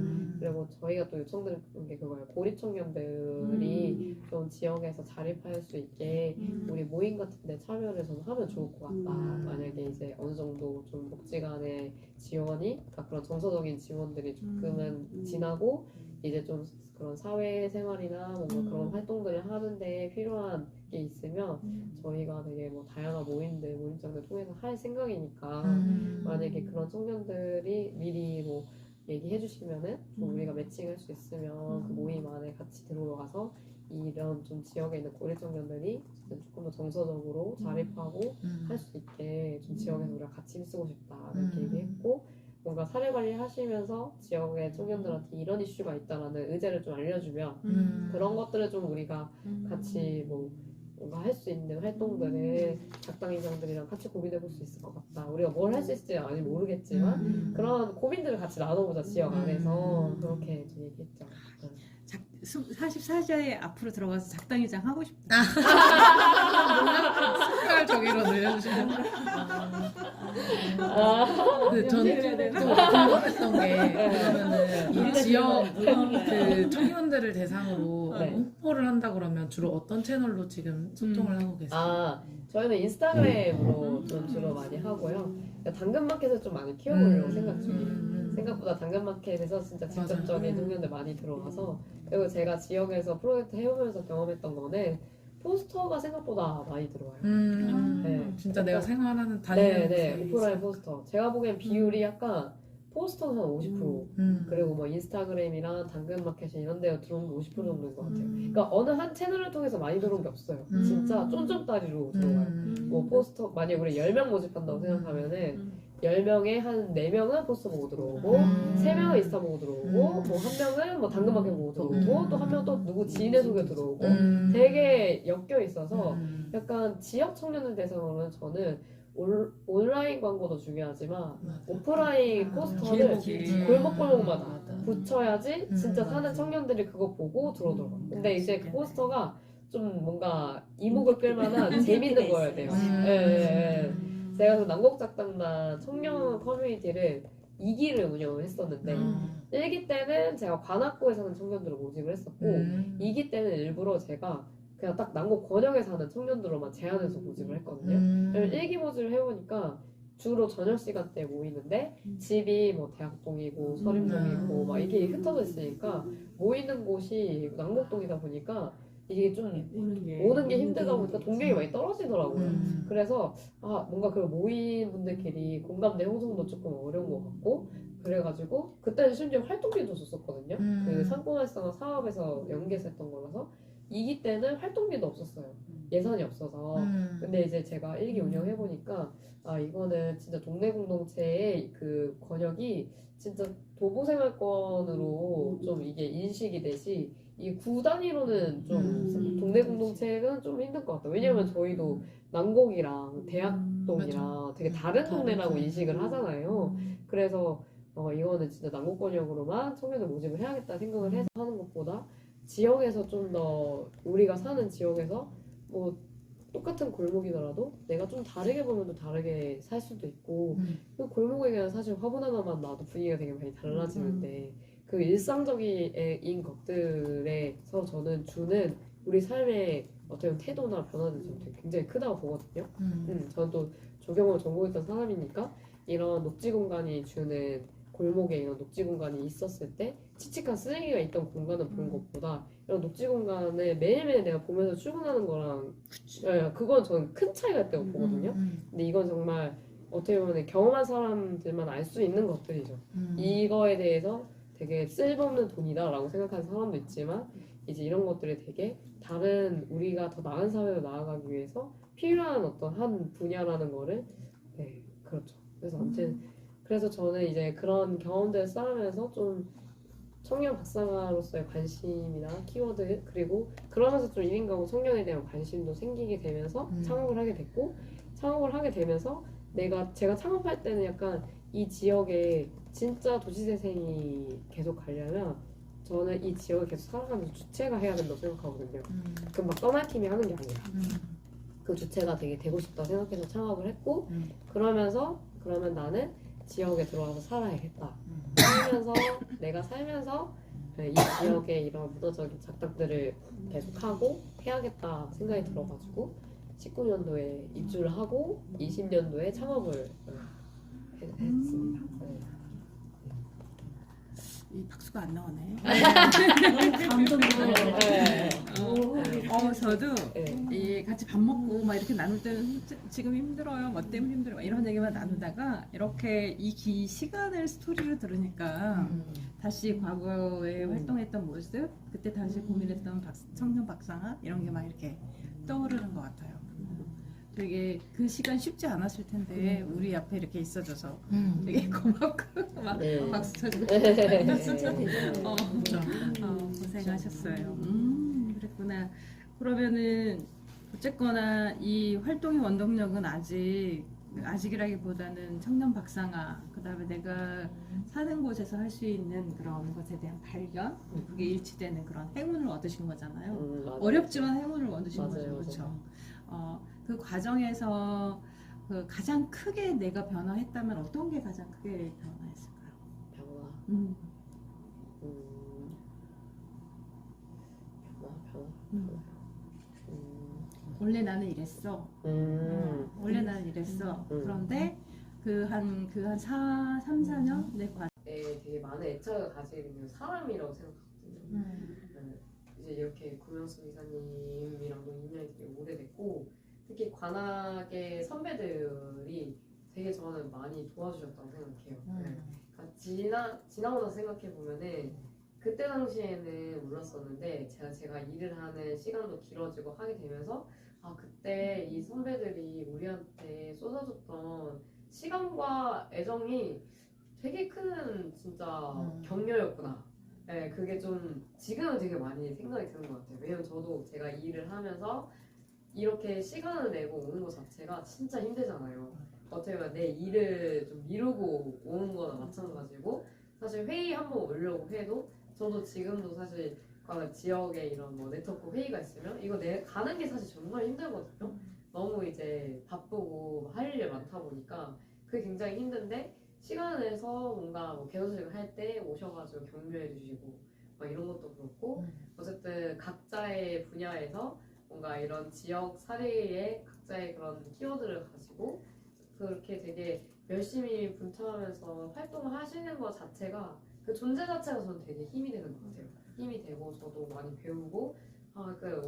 그리고 저희가 또 요청드렸던 게 그거예요. 고립 청년들이 좀 지역에서 자립할 수 있게 우리 모임 같은 데 참여를 저는 하면 좋을 것 같다. 만약에 이제 어느 정도 좀 복지관의 지원이 그러니까 그런 정서적인 지원들이 조금은 지나고 이제 좀 그런 사회생활이나 뭔가 그런 활동들을 하는데 필요한 게 있으면 저희가 되게 뭐 다양한 모임들, 모임장들 통해서 할 생각이니까 만약에 그런 청년들이 미리 뭐 얘기해 주시면은 좀 우리가 매칭할 수 있으면 그 모임 안에 같이 들어가서 이런 좀 지역에 있는 고립 청년들이 조금 더 정서적으로 자립하고 할 수 있게 좀 지역에서 우리가 같이 힘쓰고 싶다 이렇게 얘기했고 뭔가 사례 관리 하시면서 지역의 청년들한테 이런 이슈가 있다라는 의제를 좀 알려주면 그런 것들을 좀 우리가 같이 뭐 뭔가 할 수 있는 활동들을 작당이장들이랑 같이 고민해 볼 수 있을 것 같다. 우리가 뭘 할 수 있을지 아직 모르겠지만 그런 고민들을 같이 나눠보자 지역 안에서 그렇게 좀 얘기했죠. 44세 앞으로 들어가서 작당회장 하고 싶다. 색깔 저기로 늘려주시면. 근데 저는 좀 궁금했던 게 그러면은 이 지역 그 청년들을 대상으로 네. 홍보를 한다 그러면 주로 어떤 채널로 지금 소통을 하고 계세요? 아 저희는 인스타그램으로 좀 주로 많이 하고요. 당근마켓을 좀 많이 키워보려고 생각 중이에요. 생각보다 당근마켓에서 진짜 직접적인 청년들 많이 들어와서 그리고 제가 지역에서 프로젝트 해오면서 경험했던 거는 포스터가 생각보다 많이 들어와요. 네. 진짜 내가 생활하는 다니는 네네 곳에 오프라인 포스터 제가 보기엔 비율이 약간 포스터는 한 50% 그리고 뭐 인스타그램이랑 당근마켓이 이런 데 들어온 게 50% 정도인 것 같아요. 그러니까 어느 한 채널을 통해서 많이 들어온 게 없어요. 진짜 쫀쫀따리로 들어와요. 뭐 포스터 만약에 우리 10명 모집한다고 생각하면은 10명에 한 4명은 포스터 보고 들어오고 3명은 인스타 보고 들어오고 뭐 1명은 뭐 당근마켓 보고 들어오고 또 1명 또 누구 지인의 소개 들어오고 되게 엮여 있어서 약간 지역 청년들 대상으로는 저는 온라인 광고도 중요하지만 오프라인 포스터를 골목골목마다 붙여야지 진짜 사는 청년들이 그거 보고 들어오더라고요. 근데 이제 그 포스터가 좀 뭔가 이목을 끌만한 재밌는 거여야 돼요. 예. 제가 그 남곡작당단 청년 커뮤니티를 2기를 운영을 했었는데 1기 때는 제가 관악구에 사는 청년들을 모집을 했었고 2기 때는 일부러 제가 그냥 딱 남곡 권역에 사는 청년들로만 제한해서 모집을 했거든요. 1기 모집을 해보니까 주로 저녁 시간대에 모이는데 집이 뭐 대학동이고 서림동이고 막 이게 흩어져 있으니까 모이는 곳이 남곡동이다 보니까 이게 좀 오는 게 힘들다 보니까 동력이 많이 떨어지더라고요. 그래서 뭔가 그 모인 분들끼리 공감대 형성도 조금 어려운 것 같고 그래가지고 그때는 심지어 활동비도 줬었거든요. 그 상권활성화 사업에서 연계했던 거라서 2기 때는 활동비도 없었어요. 예산이 없어서. 근데 이제 제가 1기 운영해보니까 이거는 진짜 동네 공동체의 그 권역이 진짜 도보생활권으로 좀 이게 인식이 되시 이 구 단위로는 좀 동네 공동체는 좀 힘들 것 같아요. 왜냐면 저희도 남곡이랑 대학동이랑 되게 다른 동네라고 인식을 하잖아요. 그래서 이거는 진짜 남곡권역으로만 청년들 모집을 해야겠다 생각을 해서 하는 것보다 지역에서 좀 더 우리가 사는 지역에서 뭐 똑같은 골목이더라도 내가 좀 다르게 보면 또 다르게 살 수도 있고 그 골목에 그냥 사실 화분 하나만 놔도 분위기가 되게 많이 달라지는데 그 일상적인 것들에서 저는 주는 우리 삶의 어떻게 보면 태도나 변화는 저는 되게 굉장히 크다고 보거든요. 저는 또 조경을 전공했던 사람이니까 이런 녹지 공간이 주는 골목에 이런 녹지 공간이 있었을 때 칙칙한 쓰레기가 있던 공간을 보는 것보다 이런 녹지 공간을 매일매일 내가 보면서 출근하는 거랑 그건 저는 큰 차이가 있다고 보거든요. 근데 이건 정말 어떻게 보면 경험한 사람들만 알 수 있는 것들이죠. 이거에 대해서 되게 쓸모없는 돈이다라고 생각하는 사람도 있지만 이제 이런 것들이 되게 다른 우리가 더 나은 사회로 나아가기 위해서 필요한 어떤 한 분야라는 거를 그렇죠. 그래서 아무튼 그래서 저는 이제 그런 경험들을 쌓으면서 좀 청년 박사가로서의 관심이나 키워드 그리고 그러면서 좀 1인 가구 청년에 대한 관심도 생기게 되면서 창업을 하게 됐고 창업을 하게 되면서 제가 창업할 때는 약간 이 지역에 진짜 도시재생이 계속 가려면 저는 이 지역을 계속 살아가면서 주체가 해야 된다고 생각하거든요. 그럼 막 떠날 팀이 하는 게 아니라 그 주체가 되게 되고 싶다 생각해서 창업을 했고 음. 그러면서 그러면 나는 지역에 들어와서 살아야겠다. 내가 살면서 이 지역의 이런 문화적인 작당들을 계속하고 해야겠다 생각이 들어가지고 19년도에 입주를 하고 20년도에 창업을 했습니다. 네. 이 박수가 안 나오네. 네. 저도 네. 이 같이 밥 먹고 막 이렇게 나눌 때는 지금 힘들어요. 뭐 때문에 힘들어요. 이런 얘기만 나누다가 이렇게 이 시간을 스토리를 들으니까 다시 과거에 활동했던 모습, 그때 당시 고민했던 청년 박상아 이런 게 막 이렇게 떠오르는 것 같아요. 되게 그 시간 쉽지 않았을 텐데 우리 앞에 이렇게 있어줘서 되게 고맙고 막 네. 박수 쳐주고 네. 고생하셨어요. 그랬구나. 그러면은 어쨌거나 이 활동의 원동력은 아직이라기보다는 청년 박상아, 그다음에 내가 사는 곳에서 할 수 있는 그런 것에 대한 발견, 그게 일치되는 그런 행운을 얻으신 거잖아요. 맞아요. 어렵지만 행운을 얻으신 맞아요, 거죠, 맞아요. 그렇죠? 그 과정에서 그 가장 크게 내가 변화했다면 어떤 게 가장 크게 변화했을까요? 변화. 음. 변화. 원래 나는 이랬어. 원래 나는 이랬어. 그런데 그 한 3, 4년 내 과정. 되게 많은 애착을 가지게 된 사람이라고 생각하거든요. 네. 이제 이렇게 구명수 이사님이랑도 인연이 되게 오래됐고 특히 관악의 선배들이 되게 저는 많이 도와주셨다고 생각해요. 네. 그러니까 지나고 나서 생각해 보면은 그때 당시에는 몰랐었는데 제가 일을 하는 시간도 길어지고 하게 되면서 그때 이 선배들이 우리한테 쏟아줬던 시간과 애정이 되게 큰 진짜 격려였구나. 네, 그게 좀 지금은 되게 많이 생각이 드는 것 같아요. 왜냐면 저도 제가 일을 하면서 이렇게 시간을 내고 오는 것 자체가 진짜 힘들잖아요. 어떻게 보면 내 일을 좀 미루고 오는 거나 마찬가지고 사실 회의 한번 오려고 해도 저도 지금도 사실 지역에 이런 뭐 네트워크 회의가 있으면 이거 내가 가는 게 사실 정말 힘들거든요. 너무 이제 바쁘고 할 일이 많다 보니까 그게 굉장히 힘든데 시간을 내서 뭔가 뭐 개소식을 할 때 오셔가지고 격려해 주시고 막 이런 것도 그렇고 어쨌든 각자의 분야에서 뭔가 이런 지역 사례의 각자의 그런 키워드를 가지고 그렇게 되게 열심히 분투하면서 활동을 하시는 것 자체가 그 존재 자체가 저는 되게 힘이 되는 것 같아요. 힘이 되고 저도 많이 배우고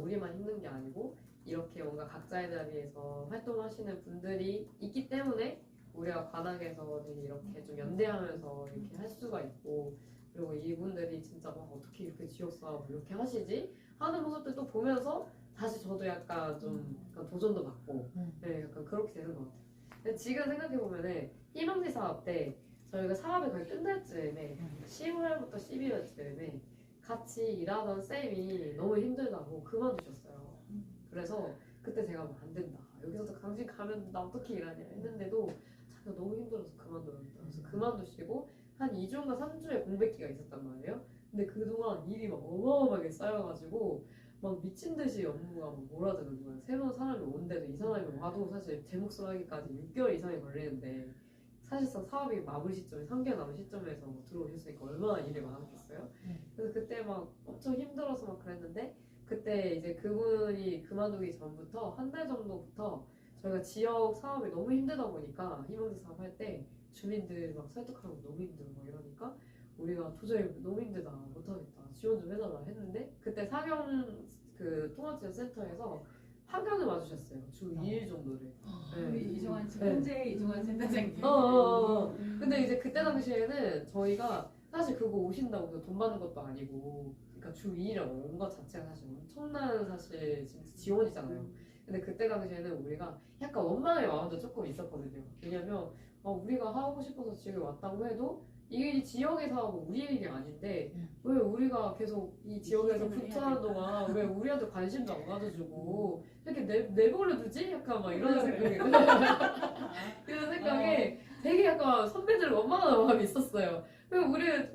우리만 힘든 게 아니고 이렇게 뭔가 각자의 자리에서 활동하시는 분들이 있기 때문에 우리가 관악에서 되게 이렇게 좀 연대하면서 이렇게 할 수가 있고 그리고 이분들이 진짜 어떻게 이렇게 지역사업 이렇게 하시지? 하는 모습들 또 보면서 다시 저도 약간 좀 약간 도전도 받고 네, 약간 그렇게 되는 것 같아요. 근데 지금 생각해보면은 희망지 사업 때 저희가 사업이 거의 끝날 즈음에 10월부터 11월쯤에 같이 일하던 쌤이 너무 힘들다고 그만두셨어요. 그래서 그때 제가 안 된다. 여기서도 강진 가면 나 어떻게 일하냐 했는데도 자기가 너무 힘들어서 그만두는다. 그래서 그만두시고 한 2주인가 3주의 공백기가 있었단 말이에요. 근데 그동안 일이 막 어마어마하게 쌓여가지고 막 미친 듯이 업무가 막 몰아드는 거예요. 새로운 사람이 오는데도 이 사람이 와도 사실 제 몫을 하기까지 6개월 이상이 걸리는데 사실상 사업이 마무리 시점에 3개월 남은 시점에서 들어오셨으니까 얼마나 일이 많았겠어요. 그래서 그때 막 엄청 힘들어서 막 그랬는데 그때 이제 그분이 그만두기 전부터 한 달 정도부터 저희가 지역 사업이 너무 힘들다 보니까 희망지 사업 할 때 주민들 막 설득하는 거 너무 힘들고 막 이러니까 우리가 도저히 너무 힘들다 못하겠다 지원 좀 해달라 했는데 그때 사경 그 통합지원센터에서 파견을 와주셨어요. 주 2일 정도를. 네. 이종환 네. 현재 이종환 센터장님. 근데 이제 그때 당시에는 저희가 사실 그거 오신다고 돈 받는 것도 아니고 그러니까 주 2일에 온 것 자체가 사실 엄청난 사실 진짜 지원이잖아요. 근데 그때 당시에는 우리가 약간 원망의 마음도 조금 있었거든요. 왜냐면 우리가 하고 싶어서 지금 왔다고 해도 이게 지역의 사업은 우리 일이 아닌데 왜 우리가 계속 이 지역에서 분투하는 동안 왜 우리한테 관심도 안 가져주고 이렇게 내버려두지? 약간 막 이런 생각이 이런 생각에 되게 약간 선배들을 원망하는 마음이 있었어요.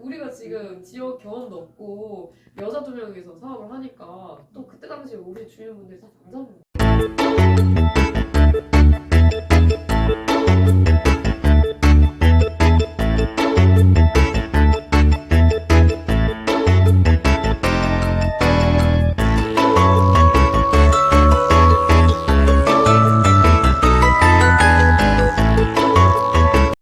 우리가 지금 지역 경험도 없고 여자 2명이서 사업을 하니까 또 그때 당시에 우리 주민분들이 다 남자분들 감사합니다.